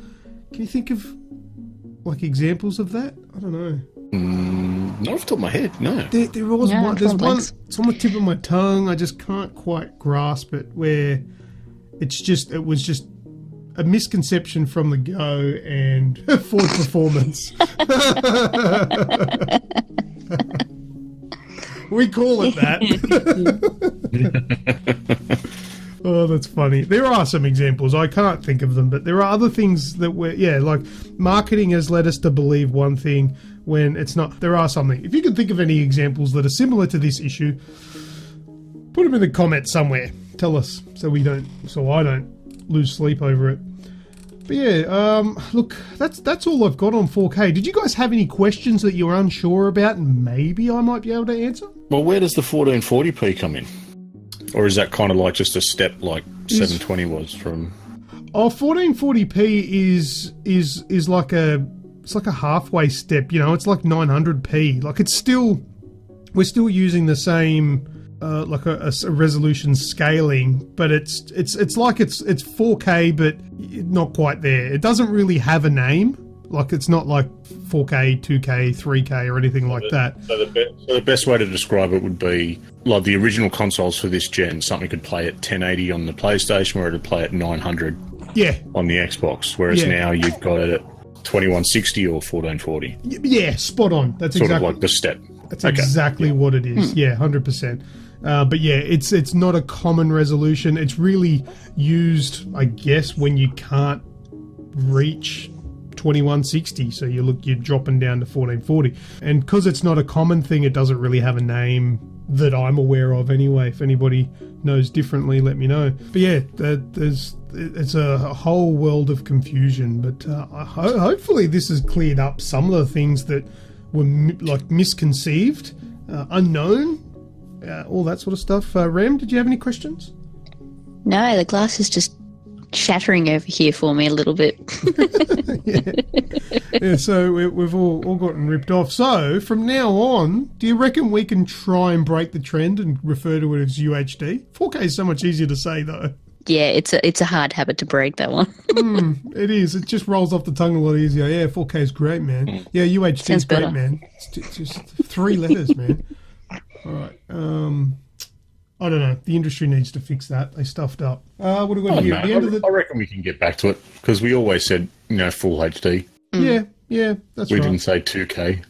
Can you think of like examples of that? I don't know. Not off the top of my head, no. There was one. There's one. It's on the tip of my tongue. I just can't quite grasp it. Where it was just a misconception from the go and Ford performance. We call it that. Oh, that's funny. There are some examples. I can't think of them, but there are other things that like marketing has led us to believe one thing when it's not. There are something. If you can think of any examples that are similar to this issue, put them in the comments somewhere. Tell us so I don't lose sleep over it. But yeah, look, that's all I've got on 4K. Did you guys have any questions that you were unsure about and maybe I might be able to answer? Well, where does the 1440p come in? Or is that kind of like just a step like 720 was from? Oh, 1440p is like a halfway step. You know, it's like 900p. Like we're still using the same like a resolution scaling, but it's like it's 4K, but not quite there. It doesn't really have a name. Like it's not like 4K, 2K, 3K or anything like that. So the best way to describe it would be like the original consoles for this gen. Something could play at 1080 on the PlayStation, or it'd play at 900 on the Xbox. Whereas now you've got it at 2160 or 1440. Yeah, spot on. That's Sort exactly of like the step. That's exactly what it is. Yeah, 100%. But yeah, it's not a common resolution. It's really used, I guess, when you can't reach 2160. So you're dropping down to 1440. And because it's not a common thing, it doesn't really have a name that I'm aware of anyway. If anybody knows differently, let me know. But yeah, it's a whole world of confusion. But hopefully this has cleared up some of the things that were misconceived, unknown, all that sort of stuff. Ram, did you have any questions? No, the glass is just shattering over here for me a little bit. Yeah, so we've all gotten ripped off. So from now on, do you reckon we can try and break the trend and refer to it as UHD? 4K is so much easier to say, though. Yeah, it's a hard habit to break, that one. It is. It just rolls off the tongue a lot easier. Yeah, 4K is great, man. Yeah, UHD is great, man. It's just 3 letters, man. All right. I don't know. The industry needs to fix that. They stuffed up. What do we got here? I reckon we can get back to it because we always said, full HD. Yeah, that's we right. didn't say 2K.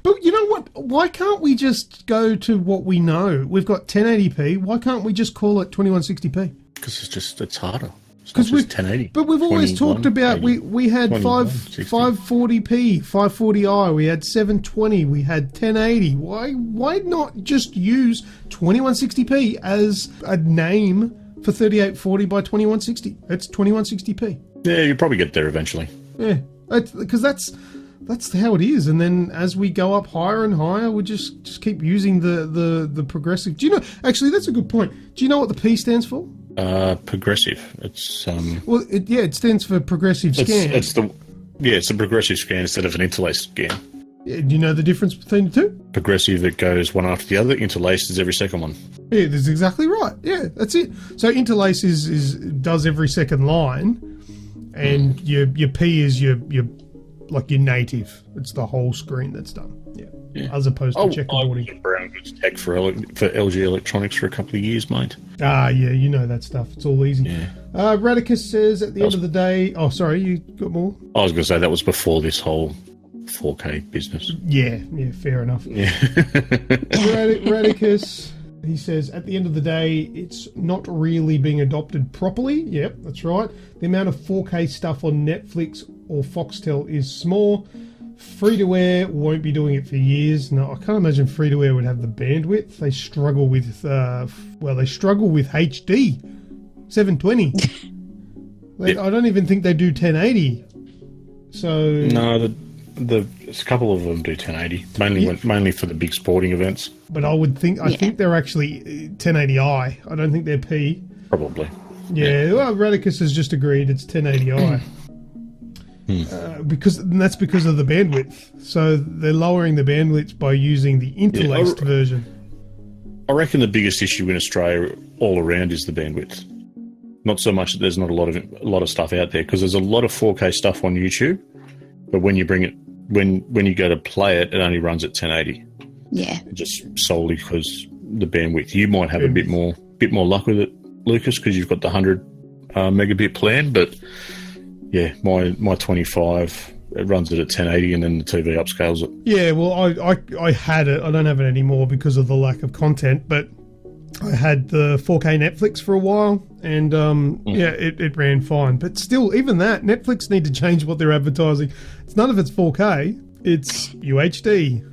But you know what? Why can't we just go to what we know? We've got 1080p. Why can't we just call it 2160p? Because it's harder. Because we're 1080. But we've always talked about we had 540p, 540i, we had 720, we had 1080. Why not just use 2160p as a name for 3840 by 2160? It's 2160p. Yeah, you'll probably get there eventually. Yeah, because that's how it is. And then as we go up higher and higher, we just keep using the progressive. Do you know? Actually, that's a good point. Do you know what the P stands for? Progressive. It's well, it stands for progressive scan. It's a progressive scan instead of an interlaced scan. Yeah, do you know the difference between the two? Progressive, it goes one after the other. Interlaced is every second one. Yeah, that's exactly right. Yeah, that's it. So interlace does every second line, and your P is your native. It's the whole screen that's done. Yeah. As opposed to checkerboarding. I was brown goods tech for LG Electronics for a couple of years, mate. Yeah, you know that stuff. It's all easy. Yeah. Radicus says at the end of the day... Oh, sorry, you got more? I was going to say that was before this whole 4K business. Yeah, fair enough. Yeah. Radicus, he says, at the end of the day, it's not really being adopted properly. Yep, that's right. The amount of 4K stuff on Netflix or Foxtel is small. Free-to-air won't be doing it for years. No, I can't imagine free-to-air would have the bandwidth. They struggle with, HD, 720. I don't even think they do 1080. So no, a couple of them do 1080, mainly for the big sporting events. But I think they're actually 1080i. I don't think they're P. Probably. Yeah. Well, Radicus has just agreed it's 1080i. Because that's because of the bandwidth. So they're lowering the bandwidth by using the interlaced version. I reckon the biggest issue in Australia all around is the bandwidth. Not so much that there's not a lot of stuff out there, because there's a lot of 4K stuff on YouTube, but when you bring it, when you go to play it, it only runs at 1080. Yeah. Just solely because the bandwidth. You might have a bit more luck with it, Lucas, because you've got the 100 megabit plan, but. Yeah, my 25, it runs it at 1080 and then the TV upscales it. Yeah, well, I had it. I don't have it anymore because of the lack of content, but I had the 4K Netflix for a while and, it ran fine. But still, even that, Netflix need to change what they're advertising. It's none of it's 4K. It's UHD.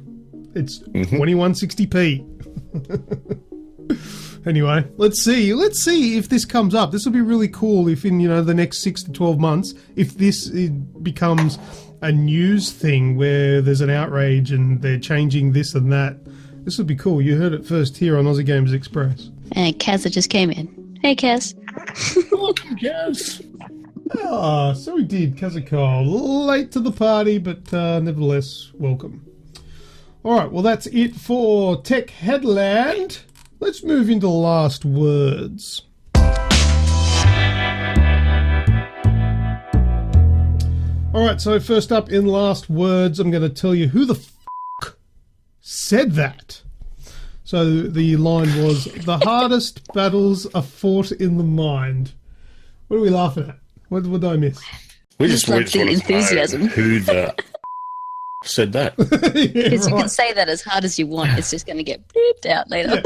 It's 2160p. Anyway, let's see if this comes up. This will be really cool if in the next 6 to 12 months, if this becomes a news thing where there's an outrage and they're changing this and that. This would be cool. You heard it first here on Aussie Games Express. And Kaz just came in. Hey, Kaz. Welcome, Kaz. So we did. Kazakal. Late to the party, but nevertheless, welcome. All right, well, that's it for Tech Headland. Let's move into last words. Alright, so first up in last words, I'm going to tell you who the said that. So the line was, the hardest battles are fought in the mind. What are we laughing at? What did I miss? We Just just love the wanted to know enthusiasm. who the said that. Yeah, Because you right. can say that as hard as you want. It's just going to get bleeped out later.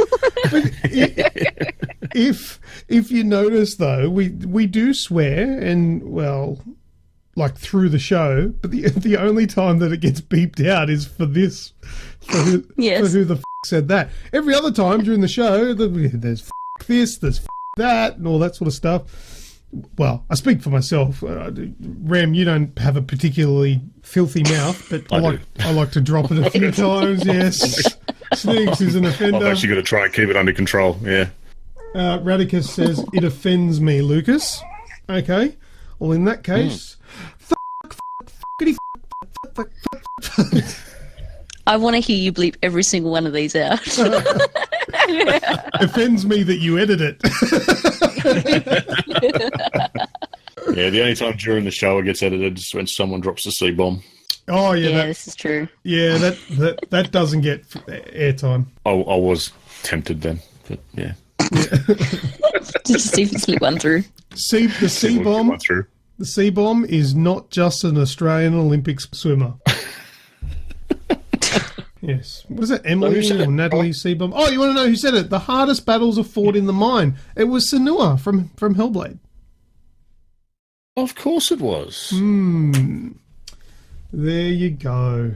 If you notice though, we do swear, and well, like through the show, but the only time that it gets beeped out is for this, for who, Yes. for who the said that. Every other time during the show, there's this, there's that, and all that sort of stuff. Well, I speak for myself. Ram, you don't have a particularly filthy mouth, but I like to drop it a few times. Yes, Snoogs is an offender. I've actually got to try and keep it under control. Yeah. Radicus says, it offends me, Lucas. Okay. Well, in that case, I want to hear you bleep every single one of these out. offends me that you edit it. Yeah, the only time during the show it gets edited is when someone drops a C-bomb. Oh, yeah. Yeah, this is true. Yeah, that doesn't get airtime. I was tempted then, but yeah. Just see if you slip one through. See, the C-bomb. Went through. The C-bomb is not just an Australian Olympics swimmer. Yes. What is it, Emily or Natalie C-bomb? Oh, you want to know who said it? The hardest battles are fought in the mine. It was Senua from Hellblade. Of course it was. There you go.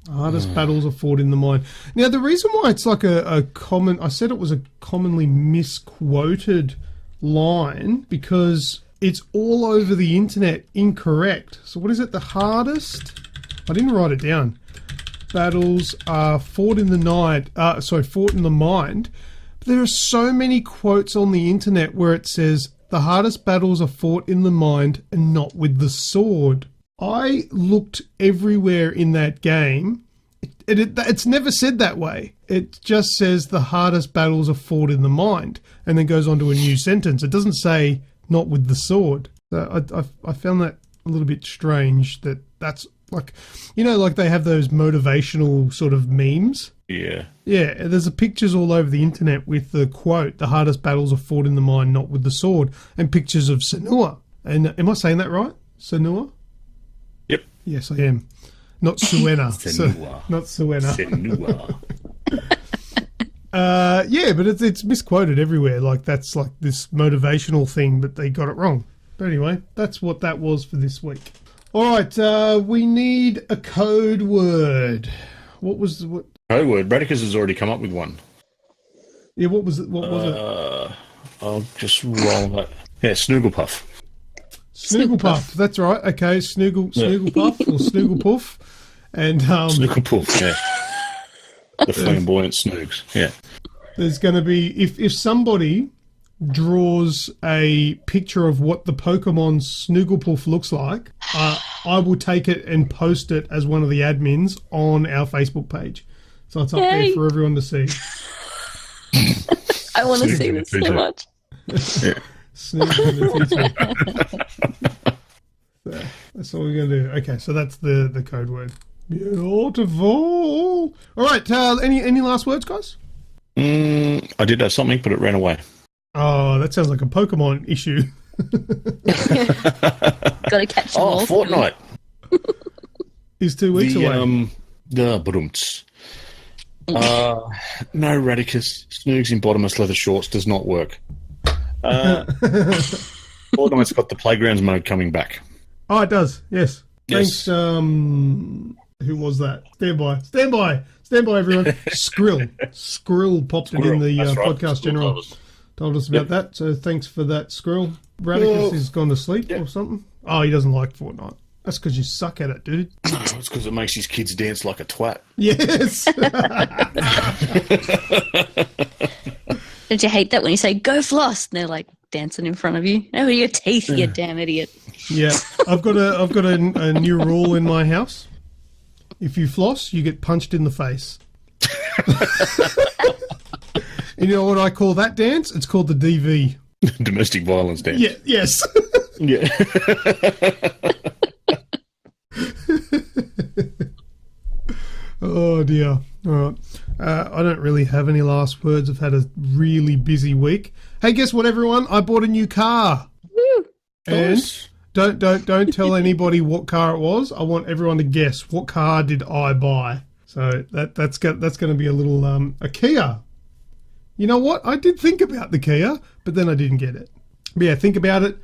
Hardest battles are fought in the mine. Now, the reason why it's like a common... I said it was a commonly misquoted line because it's all over the internet incorrect. So what is it? The hardest... I didn't write it down. Battles are fought in the night. Fought in the mind. But there are so many quotes on the internet where it says the hardest battles are fought in the mind and not with the sword. I looked everywhere in that game. It's never said that way. It just says the hardest battles are fought in the mind, and then goes on to a new sentence. It doesn't say not with the sword. So I found that a little bit strange. That's like, you know, like they have those motivational sort of memes. Yeah. Yeah, there's pictures all over the internet with the quote, the hardest battles are fought in the mind, not with the sword, and pictures of Senua. And am I saying that right? Senua? Yep. Yes, I am. Not Suena. Senua. Not Suena. Senua. Yeah, but it's misquoted everywhere. Like, that's like this motivational thing, but they got it wrong. But anyway, that's what that was for this week. All right, we need a code word. What was what? Code word. Radicus has already come up with one. Yeah, what was it? What was it? I'll just roll that. Yeah, Snooglepuff. Snooglepuff. That's right. Okay, Snooglepuff or Snooglepuff, and Snooglepuff. Yeah. The flamboyant Snoogs. Yeah. There's going to be if somebody draws a picture of what the Pokemon Snooglepuff looks like, I will take it and post it as one of the admins on our Facebook page. So it's up there for everyone to see. I want to see this so much. Yeah. Snoogs in the future. So, that's all we're going to do. Okay, so that's the code word. Beautiful. All right, any last words, guys? I did have something, but it ran away. Oh, that sounds like a Pokemon issue. Got to catch them all. Fortnite. Is 2 weeks away. Badumts. No, Radicus. Snoogs in bottomless leather shorts does not work. Fortnite's got the Playgrounds mode coming back. Oh, it does. Yes. Yes. Thanks. Who was that? Stand by, everyone. Skrill popped it in the podcast general. Told us about that. So thanks for that, Skrill. Radicus has gone to sleep or something. Oh, he doesn't like Fortnite. That's because you suck at it, dude. No, it's because it makes his kids dance like a twat. Yes. Don't you hate that when you say, go floss, and they're like dancing in front of you? Over your teeth, you damn idiot. Yeah. I've got a new rule in my house. If you floss, you get punched in the face. And you know what I call that dance? It's called the DV. Domestic violence dance. Yeah. Yes. Yeah. Oh, dear. All right. I don't really have any last words. I've had a really busy week. Hey, guess what, everyone? I bought a new car. Woo! And Nice. Don't tell anybody what car it was. I want everyone to guess what car did I buy. So that's going to be a little a Kia. You know what? I did think about the Kia, but then I didn't get it. But yeah, think about it.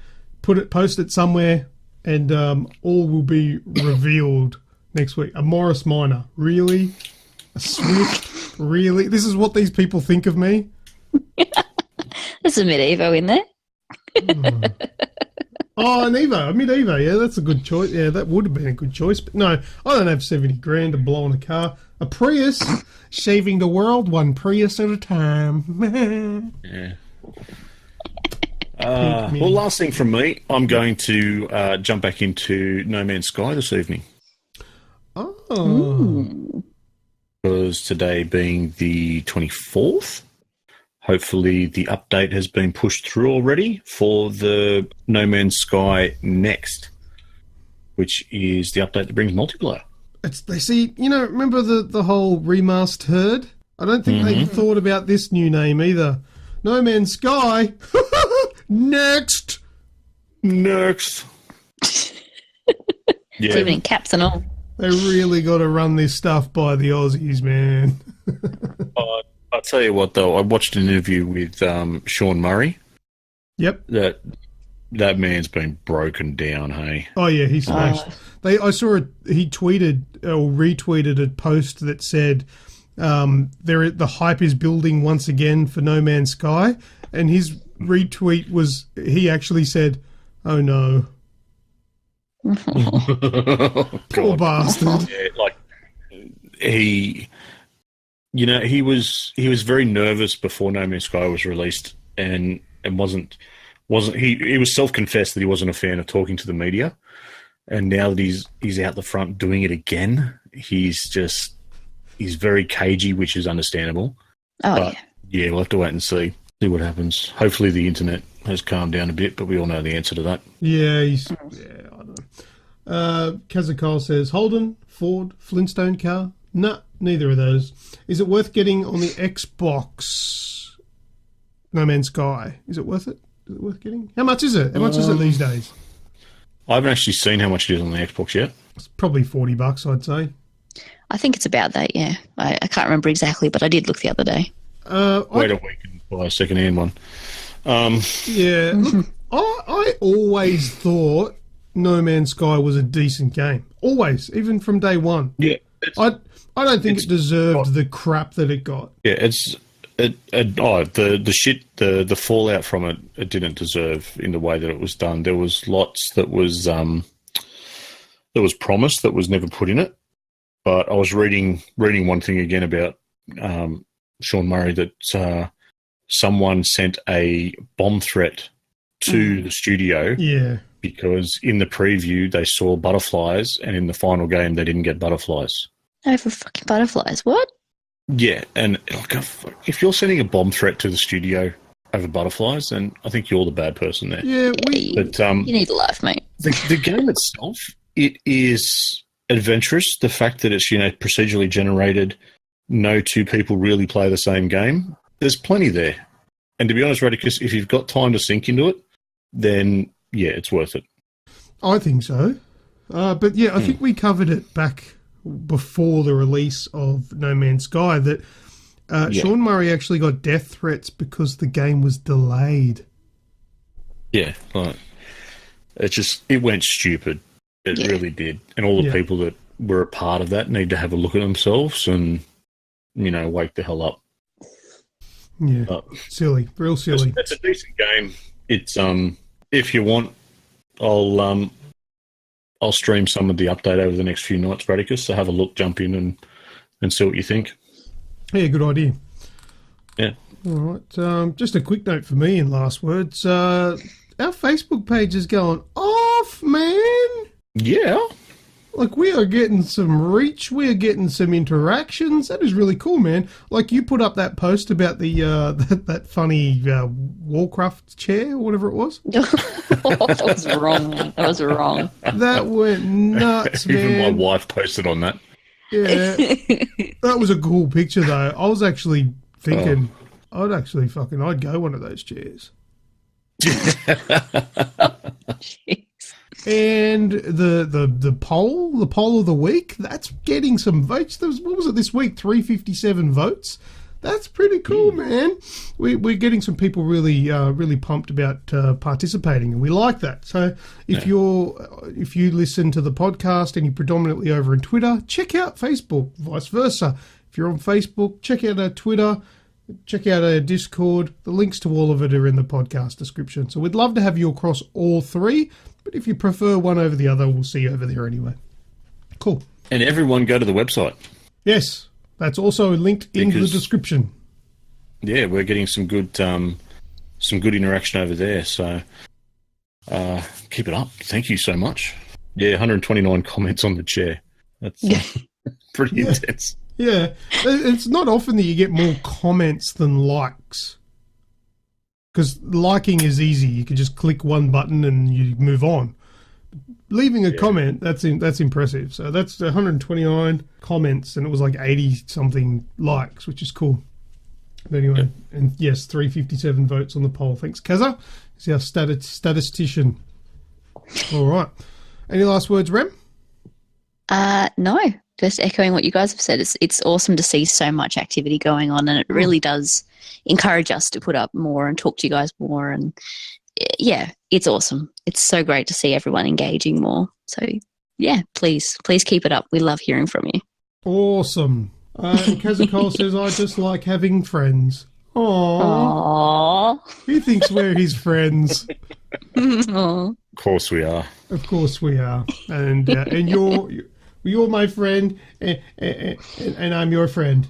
Post it somewhere, and all will be revealed next week. A Morris Minor, really? A Swift, really? This is what these people think of me. There's a Mid-Evo in there. Oh, an Evo, a mid-Evo, yeah, that's a good choice. Yeah, that would have been a good choice. But no, I don't have 70 grand to blow on a car. A Prius, saving the world one Prius at a time. Yeah. Well, last thing from me, I'm going to jump back into No Man's Sky this evening. Oh. Because today being the 24th, hopefully the update has been pushed through already for the No Man's Sky Next, which is the update that brings multiplayer. Remember the whole remastered herd? I don't think they thought about this new name either. No Man's Sky. Next. Yeah. It's even in caps and all. They really got to run this stuff by the Aussies, man. I'll tell you what, though. I watched an interview with Sean Murray. Yep. That man's been broken down, hey? Oh, yeah, he smashed. I saw he tweeted or retweeted a post that said the hype is building once again for No Man's Sky, and his retweet was, he actually said, "Oh, no." Poor bastard. Yeah, he was very nervous before No Man's Sky was released, and wasn't he was self-confessed that he wasn't a fan of talking to the media, and now that he's out the front doing it again, he's very cagey, which is understandable. Yeah, we'll have to wait and see what happens. Hopefully the internet has calmed down a bit, but we all know the answer to that. Yeah, I don't know. Kazakal says Holden, Ford, Flintstone car. Nah, neither of those. Is it worth getting on the Xbox? No Man's Sky. Is it worth it? Is it worth getting? How much is it? How much is it these days? I haven't actually seen how much it is on the Xbox yet. It's probably $40, I'd say. I think it's about that, yeah. I can't remember exactly, but I did look the other day. Wait a week and buy a second-hand one. Yeah, look, I always thought No Man's Sky was a decent game. Always, even from day one. Yeah. I don't think it deserved the crap that it got. Yeah, the fallout from it didn't deserve in the way that it was done. There was lots that was promised that was never put in it. But I was reading one thing again about Sean Murray that someone sent a bomb threat to the studio. Yeah. Because in the preview they saw butterflies, and in the final game they didn't get butterflies. Oh, for fucking butterflies! What? Yeah, and if you're sending a bomb threat to the studio over butterflies, then I think you're the bad person there. Yeah, you need a life, mate. The game itself, it is adventurous. The fact that it's procedurally generated, no two people really play the same game. There's plenty there, and to be honest, Radicus, if you've got time to sink into it, then yeah, it's worth it. I think so, but yeah, I think we covered it back before the release of No Man's Sky that Sean Murray actually got death threats because the game was delayed. Yeah, right. It went stupid. It really did. And all the people that were a part of that need to have a look at themselves and, wake the hell up. Yeah, silly, real silly. It's a decent game. It's if you want, I'll stream some of the update over the next few nights, Radicus, so have a look, jump in and see what you think. Yeah, good idea. Yeah. All right. Just a quick note for me in last words. Our Facebook page is going off, man. Yeah. Like, we are getting some reach. We are getting some interactions. That is really cool, man. Like, you put up that post about the that funny Warcraft chair or whatever it was. That was wrong. That was wrong. That went nuts, man. Even my wife posted on that. Yeah. That was a cool picture, though. I was actually thinking I'd go one of those chairs. Jeez. And the poll of the week, that's getting some votes. What was it this week? 357 votes. That's pretty cool, man. We're getting some people really pumped about participating, and we like that. So if you listen to the podcast and you're predominantly over in Twitter, check out Facebook. Vice versa, if you're on Facebook, check out our Twitter, check out our Discord. The links to all of it are in the podcast description. So we'd love to have you across all three, but if you prefer one over the other, we'll see you over there anyway. Cool. And everyone go to the website. Yes. That's also linked in the description. Yeah, we're getting some good interaction over there. So keep it up. Thank you so much. Yeah, 129 comments on the chair. That's pretty intense. Yeah, it's not often that you get more comments than likes. Because liking is easy. You can just click one button and you move on. Leaving a comment, that's impressive. So that's 129 comments, and it was like 80-something likes, which is cool. But anyway, and yes, 357 votes on the poll. Thanks, Kaza. He's our statistician. All right. Any last words, Rem? No. Just echoing what you guys have said. It's awesome to see so much activity going on, and it really does encourage us to put up more and talk to you guys more. And yeah, it's awesome. It's so great to see everyone engaging more. So yeah, please keep it up. We love hearing from you. Awesome. Kazakol says, I just like having friends. Aww. He thinks we're his friends. Of course we are. Of course we are. And you're my friend, and I'm your friend.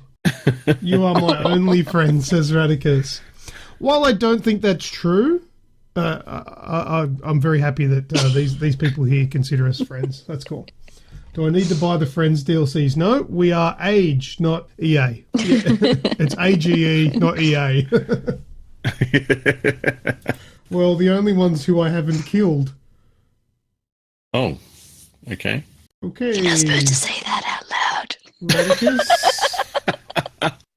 You are my only friend, says Radicus. While I don't think that's true, I'm very happy that these people here consider us friends. That's cool. Do I need to buy the Friends DLCs? No, we are Age, not EA. It's AGE, not EA. Well, the only ones who I haven't killed. Oh, okay. Okay. You're not supposed to say that out loud. Radicus,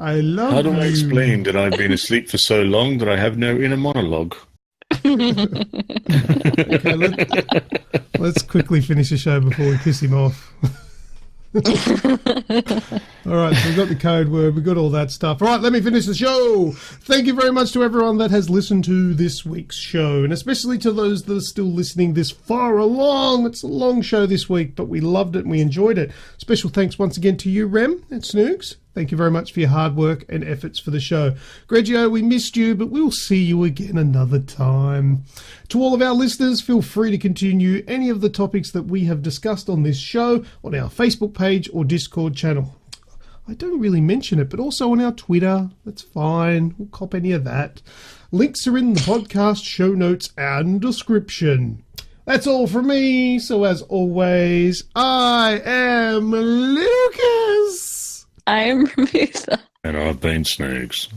I love you. How do I explain that I've been asleep for so long that I have no inner monologue? Okay, let's quickly finish the show before we piss him off. All right, so we've got the code word, we've got all that stuff. All right, let me finish the show. Thank you very much to everyone that has listened to this week's show, and especially to those that are still listening this far along. It's a long show this week, but we loved it and we enjoyed it. Special thanks once again to you, Rem and Snoogs. Thank you very much for your hard work and efforts for the show. Grejio, we missed you, but we'll see you again another time. To all of our listeners, feel free to continue any of the topics that we have discussed on this show on our Facebook page or Discord channel. I don't really mention it, but also on our Twitter. That's fine. We'll cop any of that. Links are in the podcast show notes and description. That's all from me. So as always, I am Lucas. I'm Remutha. And I've been Snoogs.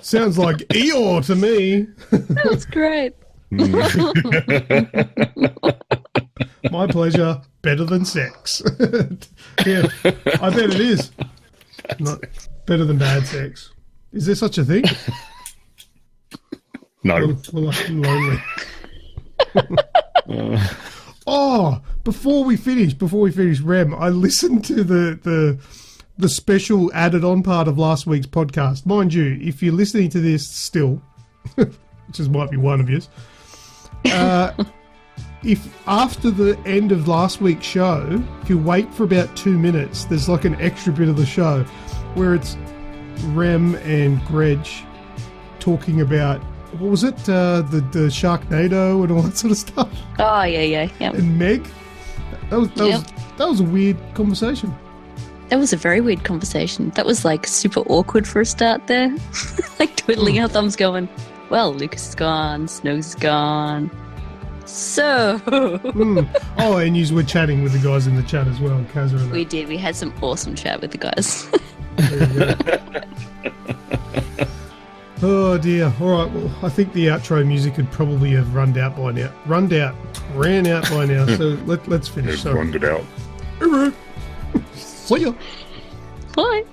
Sounds like Eeyore to me. That was great. My pleasure. Better than sex. Yeah, I bet it is. Not better than bad sex. Is there such a thing? No. Well, I'm lonely. Oh, before we finish, Rem, I listened to the special added on part of last week's podcast. Mind you, if you're listening to this still, which might be one of you, if after the end of last week's show, if you wait for about 2 minutes, there's like an extra bit of the show where it's Rem and Greg talking about, what was it? The Sharknado and all that sort of stuff. Oh, yeah. And Meg. That was a weird conversation. That was a very weird conversation. That was like super awkward for a start there. Like twiddling our thumbs going, well, Lucas is gone, Snoogs is gone. So. Oh, and you were chatting with the guys in the chat as well. Kazza and we did. We had some awesome chat with the guys. Oh dear. All right. Well, I think the outro music could probably have ran out by now. So let's finish. Run it out. See ya. Bye.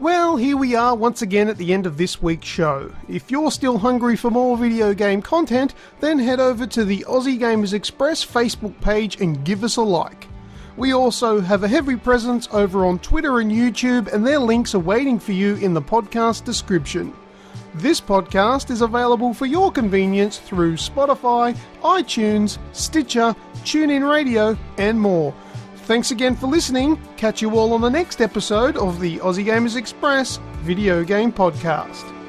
Well, here we are once again at the end of this week's show. If you're still hungry for more video game content, then head over to the Aussie Gamers Express Facebook page and give us a like. We also have a heavy presence over on Twitter and YouTube, and their links are waiting for you in the podcast description. This podcast is available for your convenience through Spotify, iTunes, Stitcher, TuneIn Radio, and more. Thanks again for listening. Catch you all on the next episode of the Aussie Gamers Express Video Game Podcast.